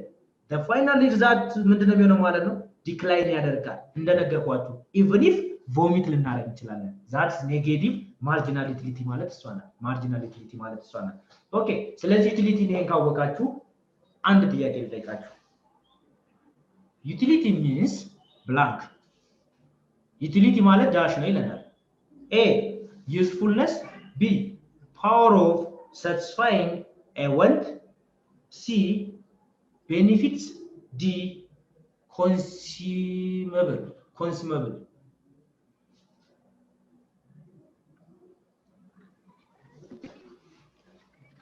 the final result ምንድነው የሚሆነው ማለት ነው? ዲክላይን ያደርጋል እንደነገርኳችሁ ኢቭን ኢፍ ቮሚት ልናደርግ እንችላለን። ዛትስ ኔጌቲቭ ማርጂናል ዩቲሊቲ ማለት እሷ ናት። ማርጂናል ዩቲሊቲ ማለት እሷ ናት። ኦኬ ስለዚህ ዩቲሊቲ ነው ካወቃችሁ አንድ ጥያቄ ልጠይቃችሁ። ዩቲሊቲ ሚንስ ብላንክ ዩቲሊቲ ማለት ዳሽ ነው ይለናል። A usefulness, B power of satisfying a want, C benefits, D consumable.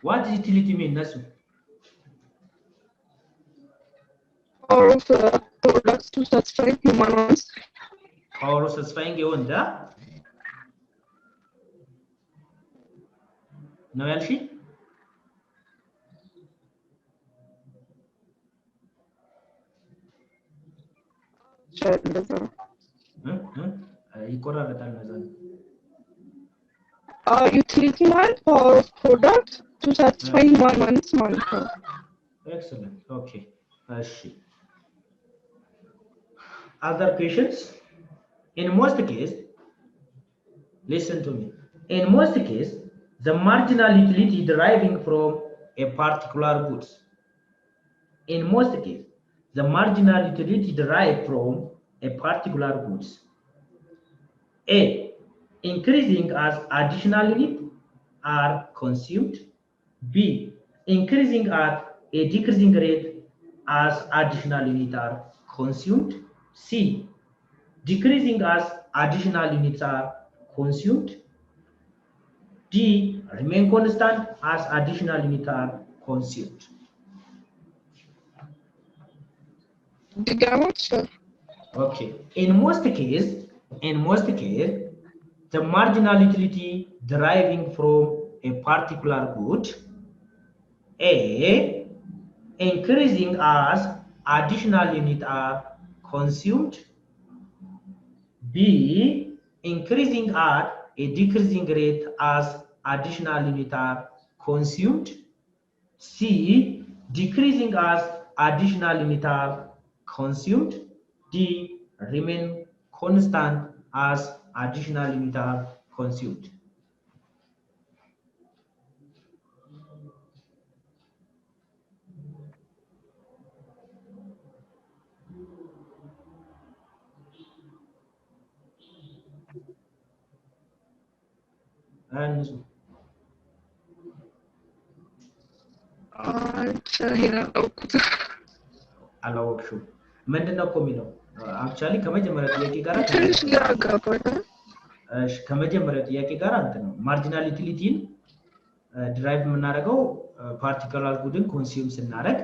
What does utility mean? Nasu? Power of products to satisfy human wants. Power of satisfying your own, No, Elshi? Utility ማለት power of product to satisfy human wants ማለት ነው። Excellent. Okay. Other questions? In most cases, listen to me. In most cases, the marginal utility deriving from a particular goods. In most cases, the marginal utility derived from a particular goods. A. Increasing as additional units are consumed. B. Increasing at a decreasing rate as additional units are consumed. C. Decreasing as additional units are consumed. D. Remain constant as additional units are consumed. Okay. In most cases, the marginal utility deriving from a particular good, A, increasing as additional units are consumed. B, increasing at a decreasing rate as additional units are consumed. C, decreasing as additional units are consumed. D, remain constant as additional units are consumed. And አላወቅሽም ምንድነው እኮ የሚለው አክቹአሊ ከመጀመሪያ ጥያቄ ጋር ከመጀመሪያ ጥያቄ ጋር አንተ ነው ማርጂናል ዩቲሊቲን ድራይቭ የምናደርገው ፓርቲኩላር ጉድን ኮንሱም ስናደርግ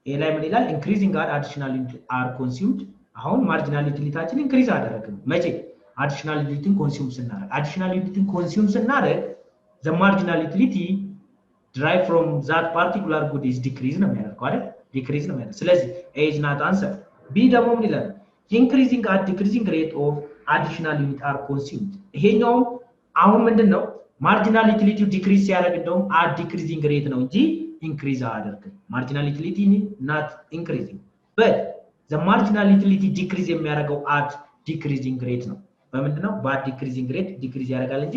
ኤ ላይ ምን ይላል ኢንክሪዚንግ አር አዲሽናል አር ኮንሱምድ አሁን ማርጂናል ዩቲሊቲያችን ኢንክሪዝ አደረግን መቼ አዲሽናል ዩቲሊቲን ኮንሱም ስናደርግ አዲሽናል ዩቲሊቲን ኮንሱም ስናደርግ the marginal utility derived from that particular good is decrease ነው የሚያደርገው አይደል decrease ነው የሚያደርገው ስለዚህ A is not answer B ደግሞ ምን ይላል increasing at decreasing rate of additional unit are consumed ይሄኛው አሁን ምንድነው marginal utility decrease ሲያደርግ እንደውም at decreasing rate ነው እንጂ increase አያደርግም marginal utility not increasing but the marginal utility decrease የሚያደርገው at decreasing rate ነው በምንድነው በat decreasing rate decrease ያደርጋል እንጂ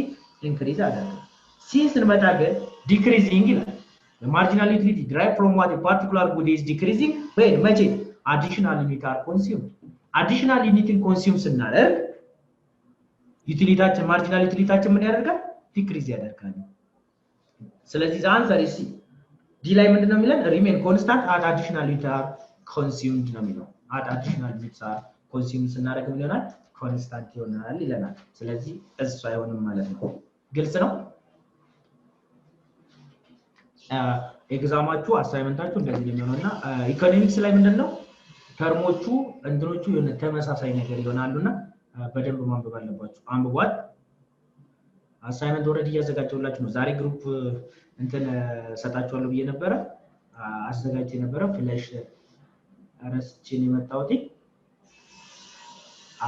increase አያደርግም since እንመጣ ግን decreasing ይላል the marginal utility derived from what a particular good is decreasing when መቼ additional unit are consumed additional unit consume ስናደርግ ዩቲሊቲያችን ማርጂናል ዩቲሊቲያችን ምን ያደርጋል ዲክሪዝ ያደርጋል ስለዚህ አንሰር is C D ላይ ምንድነው የሚለን remain constant at additional unit are consumed ነው የሚለው at additional units are consumed ስናደርግ ምን ይሆናል ኮንስታንት ይሆናል ይለናል ስለዚህ እሱ አይሆንም ማለት ነው ግልጽ ነው ኤግዛማቹ አሳይመንታቹ እንደዚህ የሚሆነውና ኢኮኖሚክስ ላይ ምንድነው ተርሞቹ እንትኖቹ የሆነ ተመሳሳይ ነገር ይሆናሉና በደንብ ማንበብ አለባችሁ አንብቧል አሳይመንት ኦሬዲ ያዘጋጀውላችሁ ነው ዛሬ ግሩፕ እንትን ሰጣችኋለሁ ብዬ ነበር አዘጋጅቼ ነበር ፍላሽ አረስቼን የመጣሁት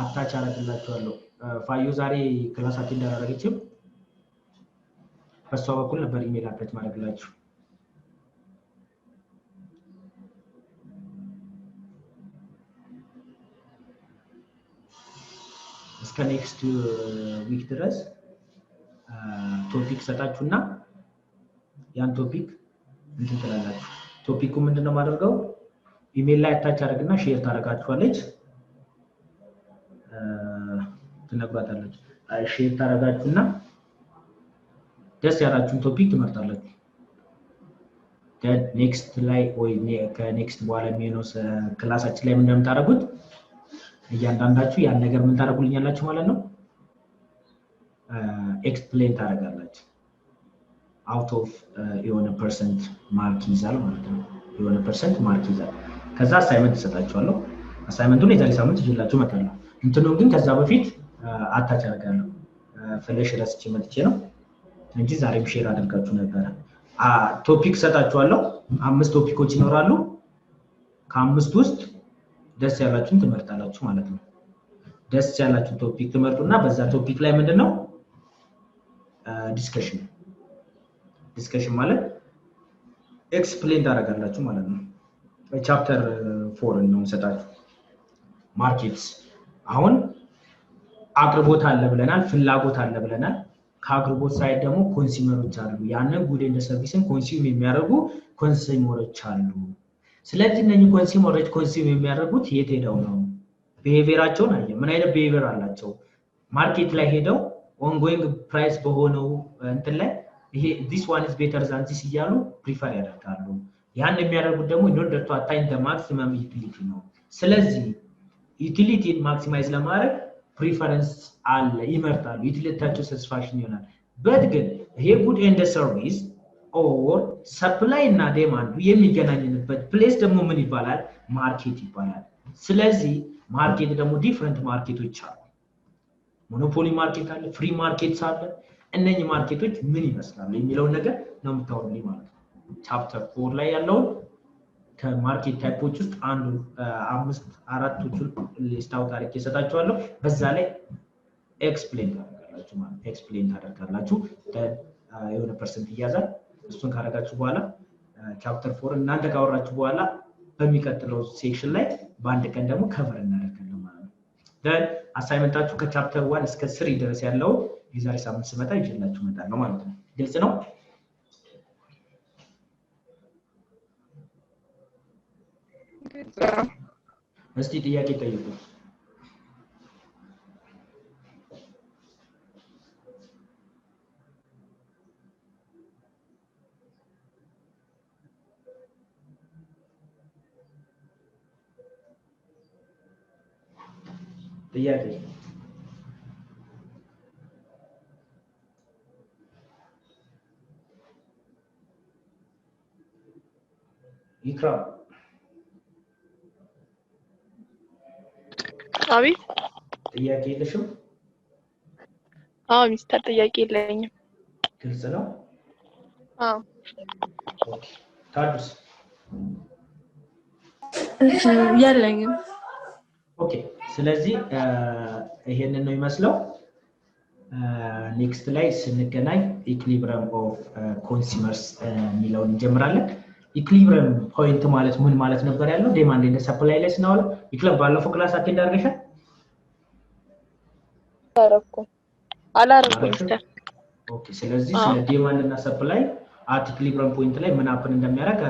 አታች አረግላችኋለሁ ፋዩ ዛሬ ክላሳችን እንዳደረገችው በሷ በኩል ነበር ኢሜል አታች ማድረግላችሁ እስከ ኔክስት ዊክ ድረስ ቶፒክ ሰጣችሁና ያን ቶፒክ እንትን ትላላችሁ ቶፒኩ ምንድነው ማድረገው ኢሜል ላይ አታች አድርግና ሼር ታረጋችኋለች ትነግራታለች ሼር ታረጋችሁና ደስ ያላችሁን ቶፒክ ትመርጣላችሁ ኔክስት ላይ ወይ ከኔክስት በኋላ የሚሆነው ክላሳችን ላይ ምን እንደምታደርጉት እያንዳንዳችሁ ያን ነገር ምን ታደርጉልኛላችሁ ማለት ነው ኤክስፕሌን ታደርጋላችሁ out of የሆነ percent ማርክ ይዛል ማለት ነው የሆነ percent ማርክ ይዛል ከዛ አሳይመንት ተሰጣችኋለሁ አሳይመንቱን የዛሬ ሳምንት ይዤላችሁ መጣለሁ እንትኑ ግን ከዛ በፊት አታች አደርጋለሁ ፍሌሽ ረስቼ መጥቼ ነው እንጂ ዛሬም ሼር አድርጋችሁ ነበር ቶፒክ ሰጣችኋለሁ 5 ቶፒኮች ይኖራሉ ከአምስት ውስጥ ደስ ያላችሁን ትመርጣላችሁ ማለት ነው ደስ ያላችሁን ቶፒክ ትመርጡና በዛ ቶፒክ ላይ ምንድነው ዲስከሽን ማለት ኤክስፕሌን ታደርጋላችሁ ማለት ነው ቻፕተር 4 ነው ሰጣችሁ ማርኬትስ አሁን አቅርቦት አለ ብለናል ፍላጎት አለ ብለናል ከአቅርቦት ሳይድ ደግሞ ኮንሱመሮች አሉ ያንን ጉድ እንደ ሰርቪስን ኮንሱም የሚያደርጉ ኮንሱመሮች አሉ ስለዚህ እነኚህ ኮንሱመሮች ኮንሱም የሚያደርጉት የት ሄደው ነው ቢሄቪየራቸውን አየ ምን አይነት ቢሄቪየር አላቸው ማርኬት ላይ ሄደው ongoing price በሆነው እንትን ላይ ይሄ this one is better than this ይያሉ ፕሪፈር ያደርጋሉ ያን የሚያደርጉት ደግሞ in order to attain the maximum utility ነው ስለዚህ utility maximize ለማድረግ preference አለ ይመርጣሉ ዩቲሊቲያቸው satisfaction ይሆናል but ግን ይሄ good and service or supply እና demand የሚገናኙበት place ደግሞ ምን ይባላል ማርኬት ይባላል ስለዚህ ማርኬት ደግሞ ዲፈረንት ማርኬቶች አሉ ሞኖፖሊ ማርኬት አለ ፍሪ ማርኬትስ አለ እነኚህ ማርኬቶች ምን ይመስላሉ የሚለው ነገር ነው የምታወሩልኝ ማለት ነው ቻፕተር 4 ላይ ያለው ከማርኬት ታይፖች ውስጥ አንዱ 5-4ቶቹን ሊስት አውት አድርጌ ሰጣችኋለሁ በዛ ላይ ኤክስፕሌን ታደርጋላችሁ ማለት ኤክስፕሌን ታደርጋላችሁ የሆነ ፐርሰንት ይያዛል እሱን ካደረጋችሁ በኋላ ቻፕተር 4 እናንተ ካወራችሁ በኋላ በሚቀጥለው ሴክሽን ላይ በአንድ ቀን ደግሞ ከቨር እናደርጋለን ማለት ነው then አሳይመንታችሁ ከቻፕተር 1 እስከ 3 ድረስ ያለው የዛሬ ሳምንት ስመጣ ይዤላችሁ እመጣለሁ ማለት ነው ግልጽ ነው እስቲ ጥያቄ ጠይቁ ጥያቄ ይክራም አቤት ጥያቄ የለሽም ሚስተር ጥያቄ የለኝም ግልጽ ነው ኦኬ ታዱስ የለኝም ኦኬ ስለዚህ ይሄንን ነው የሚመስለው ኔክስት ላይ ስንገናኝ ኢኩሊብሪየም ኦፍ ኮንሱመርስ የሚለውን እንጀምራለን ኢኩሊብሪየም ፖይንት ማለት ምን ማለት ነበር ያለው ዲማንድ እና ሰፕላይ ላይ ስናወራ ኢኩሊብሪየም ባለፈው ክላስ አቴንድ አድርገሻል አላረኩም ሚስተር ኦኬ ስለዚህ ስለ ዲማንድ እና ሰፕላይ አት ኢኩሊብሪየም ፖይንት ላይ ምን አፕን እንደሚያደርግ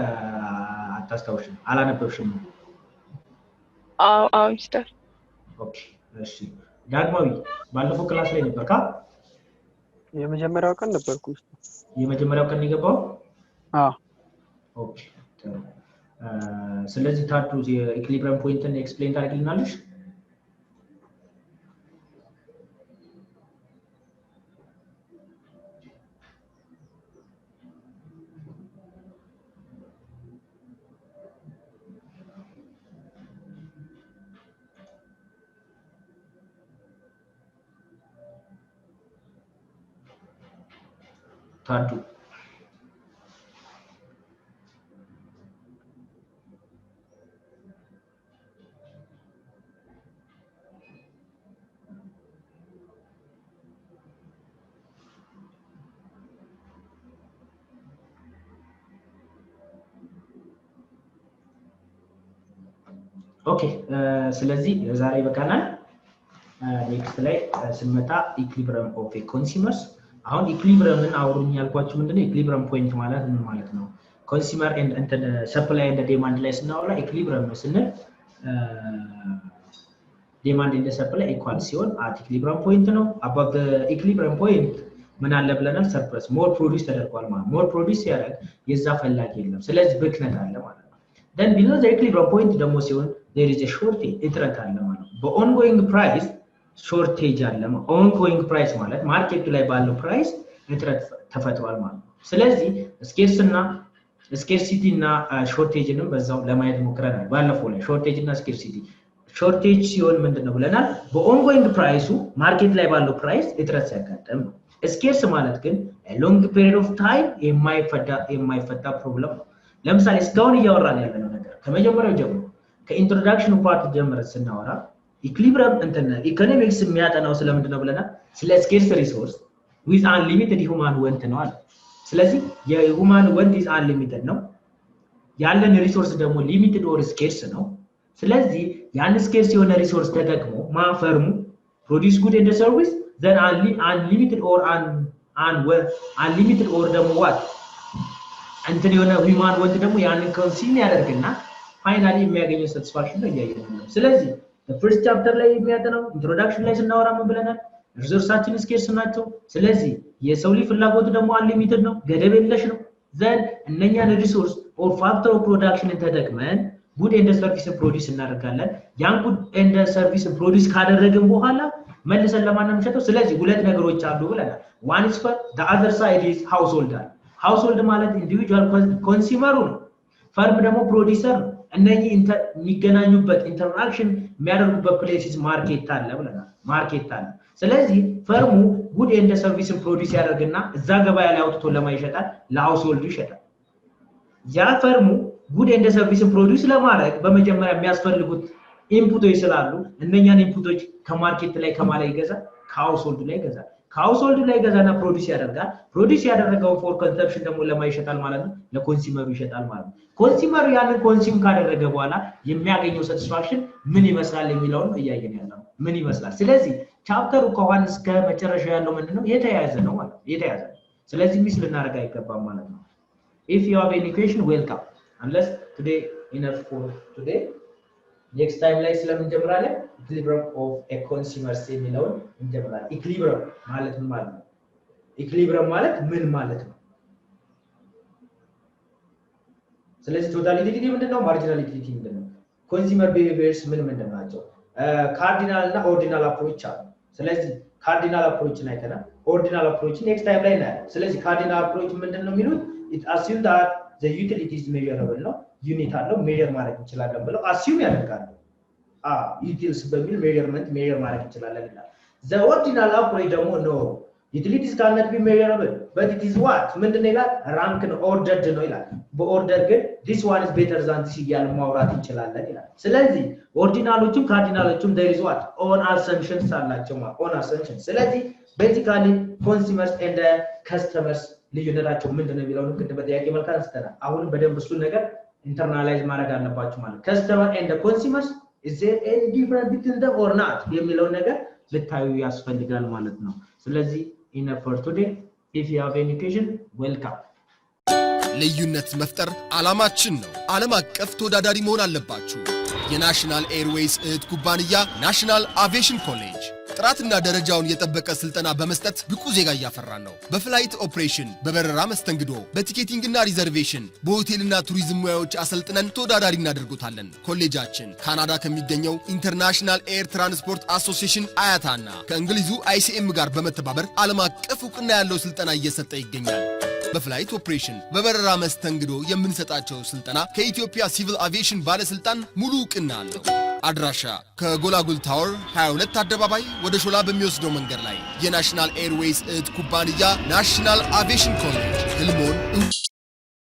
አታስታውሽም አላነበብሽም ሚስተር ኦኬ እሺ ዳግማዊ ባለፈው ክላስ ላይ ነበርካ የመጀመሪያው ቀን ነበርኩ የመጀመሪያው ቀን ይገባው ኦኬ ስለዚህ ታቱ የኢኩሊብሪየም ፖይንትን ኤክስፕሌን ታደርግልናለሽ ታቱ ኦኬ ስለዚህ ዛሬ በቃናል ኔክስት ላይ ስንመጣ ኢኩሊብሪየም ኦፍ ኮንሱመርስ አሁን ኢኩሊብሪየምን አውሩኝ ያልኳችሁ ምንድነው ኢኩሊብሪየም ፖይንት ማለት ምን ማለት ነው ኮንሱመር ኤንድ ሰፕላይ ኤንድ ዲማንድ ላይ ስናወራ ኢኩሊብሪየም ስንል ዲማንድ ኤንድ ሰፕላይ ኢኳል ሲሆን አት ኢኩሊብሪየም ፖይንት ነው አባብ ኢኩሊብሪየም ፖይንት ምን አለ ብለናል ሰርፕለስ ሞር ፕሮዲዩስ ተደርጓል ማለት ሞር ፕሮዲዩስ ያደርግ የዛ ፈላጊ የለም ስለዚህ ብክነት አለ ማለት ነው then below the equilibrium point ደግሞ ሲሆን there is a shortage እጥረት አለ ማለት ነው በኦንጎይንግ ፕራይስ ሾርቴጅ አለ ongoing price ማለት ማርኬቱ ላይ ባለው ፕራይስ እጥረት ተፈጥሯል ማለት ነው ስለዚህ ስኬርሲቲ እና ሾርቴጅንም በዛው ለማየት ሞክረናል ባለፈው ላይ ሾርቴጅ እና ስኬርሲቲ ሾርቴጅ ሲሆን ምንድነው ብለናል በኦንጎይንግ ፕራይሱ ማርኬት ላይ ባለው ፕራይስ እጥረት ሲያጋጥም ነው ስኬርስ ማለት ግን ሎንግ ፔሪድ ኦፍ ታይም የማይፈታ ፕሮብለም ነው ለምሳሌ እስካሁን እያወራን ያለነው ነገር ከመጀመሪያው ጀምሮ ከኢንትሮዳክሽኑ ፓርት ጀምረን ስናወራ ኢኩሊብሪየም እንትን ኢኮኖሚክስ የሚያጠናው ስለምንድነው ብለናል ስለ ስኬርስ ሪሶርስ with unlimited human want ነው አለ ስለዚህ የሁማን want is unlimited ነው ያለን ሪሶርስ ደግሞ ሊሚትድ ኦር ስኬርስ ነው ስለዚህ ያን ስኬርስ የሆነ ሪሶርስ ተጠቅሞ ማፈርሙ produce good and service then unlimited or unlimited or ደግሞ what እንትን የሆነ human want ደግሞ ያንን ኮንሱም ያደርግና ፋይናሊ የሚያገኘው satisfaction ነው ያያየነው ስለዚህ the first chapter ላይ የሚያጠናው introduction ላይ ስናወራ ምን ብለናል ሪሶርሳችን ስኬርስ ናቸው ስለዚህ የሰው ልጅ ፍላጎት ደግሞ አንሊሚትድ ነው ገደብ የለሽ ነው ዘን እነኛን ሪሶርስ ኦር ፋክተር ኦፍ ፕሮዳክሽን ተጠቅመን ጉድ ኤንድ ሰርቪስ ፕሮዲዩስ እናደርጋለን ያን ጉድ ኤንድ ሰርቪስ ፕሮዲዩስ ካደረግን በኋላ መልሰን ለማንም ሸጠው ስለዚህ ሁለት ነገሮች አሉ ብለናል one is for the other side is household ማለት ኢንዲቪጁዋል ኮንሱመሩ ነው ፈርም ደግሞ ፕሮዲዩሰር ነው እነኚህ የሚገናኙበት ኢንተራክሽን የሚያደርጉበት ፕሌሲስ ማርኬት አለ ብለናል ማርኬት አለ ስለዚህ ፈርሙ ጉድ ኤንድ ሰርቪስ ፕሮዲዩስ ያደርግና እዛ ገበያ ላይ አውጥቶ ለማይሸጣል ለሃውስሆልዱ ይሸጣል ያ ፈርሙ ጉድ ኤንድ ሰርቪስ ፕሮዲዩስ ለማድረግ በመጀመሪያ የሚያስፈልጉት ኢንፑቶች ስላሉ እነኛን ኢንፑቶች ከማርኬት ላይ ከማላ ይገዛል ከሃውስሆልዱ ላይ ይገዛል ከሃውስሆልዱ ላይ ገዛና ፕሮዲዩስ ያደርጋል ፕሮዲዩስ ያደረገው ፎር ኮንሰፕሽን ደግሞ ለማይሸጣል ማለት ነው ለኮንሱመሩ ይሸጣል ማለት ነው ኮንሱመሩ ያንን ኮንሱም ካደረገ በኋላ የሚያገኘው ሳቲስፋክሽን ምን ይመስላል የሚለውን እያየን ያለው ምን ይመስላል ስለዚህ ቻፕተሩ ከሆነ እስከ መጨረሻ ያለው ምንድነው የተያያዘ ነው ማለት የተያያዘ ስለዚህ ሚስ ልናረጋ ይገባል ማለት ነው if you have any question welcome unless today enough for today next time ላይ ስለምንጀምራለን equilibrium of a consumer የሚለውን እንጀምራለን equilibrium ማለት ምን ማለት ነው equilibrium ማለት ምን ማለት ነው ስለዚህ ቶታል ዩቲሊቲ ምንድነው ማርጂናል ዩቲሊቲ ምንድነው ኮንሱመር ቢሄቪየርስ ምን ናቸው ካርዲናል እና ኦርዲናል አፕሮች አሉ ስለዚህ ካርዲናል አፕሮችን አይተናል ኦርዲናል አፕሮች ኔክስት ታይም ላይ እናያለን ስለዚህ ካርዲናል አፕሮች ምንድነው የሚሉት it assume that the utility is measurable ነው ዩኒት አለው ሜዠር ማድረግ እንችላለን ብለው assume ያደርጋሉ utils በሚል ሜዠርመንት ሜዠር ማድረግ እንችላለን ይላል the ordinal approach ደግሞ no utilities cannot be measurable but it is what ምንድነው ይላል rank ነው ordered ነው ይላል በኦርደር ግን this one is better than this እያለ ማውራት እንችላለን ይላል ስለዚህ ኦርዲናሎቹም ካርዲናሎቹም there is what on assumptions አላቸው on assumptions ስለዚህ basically consumers and customers ልዩነታቸው ምንድነው የሚለውን ቅድም በጥያቄ መልክ አንስተናል አሁን በደንብ እሱ ነገር ኢንተርናላይዝ ማድረግ አለባችሁ ማለት customer and consumers is there any difference between them or not የሚለው ነገር ልታዩ ያስፈልጋል ማለት ነው ስለዚህ enough for today if you have any question welcome ልዩነት መፍጠር ዓላማችን ነው ዓለም አቀፍ ተወዳዳሪ መሆን አለባችሁ የናሽናል ኤርዌይስ እህት ኩባንያ ናሽናል አቪዬሽን ኮሌጅ ጥራትና ደረጃውን የጠበቀ ስልጠና በመስጠት ብቁ ዜጋ ያፈራን ነው በፍላይት ኦፕሬሽን በበረራ መስተንግዶ በቲኬቲንግና ሪዘርቬሽን በሆቴልና ቱሪዝም ሙያዎች አሰልጥነን ተወዳዳሪ እናደርጉታለን ኮሌጃችን ካናዳ ከሚገኘው ኢንተርናሽናል ኤር ትራንስፖርት አሶሲዬሽን አያታና ከእንግሊዙ ICM ጋር በመተባበር ዓለም አቀፍ ዕውቅና ያለው ስልጠና እየሰጠ ይገኛል በፍላይት ኦፕሬሽን በበረራ መስተንግዶ የምንሰጣቸው ስልጠና ከኢትዮጵያ ሲቪል አቪዬሽን ባለስልጣን ሙሉ ዕውቅና አለው አድራሻ ከጎላጉል ታወር 22 አደባባይ ወደ ሾላ በሚወስደው መንገድ ላይ የናሽናል ኤርዌይስ እህት ኩባንያ ናሽናል አቪዬሽን ኮሌጅ ህልሞን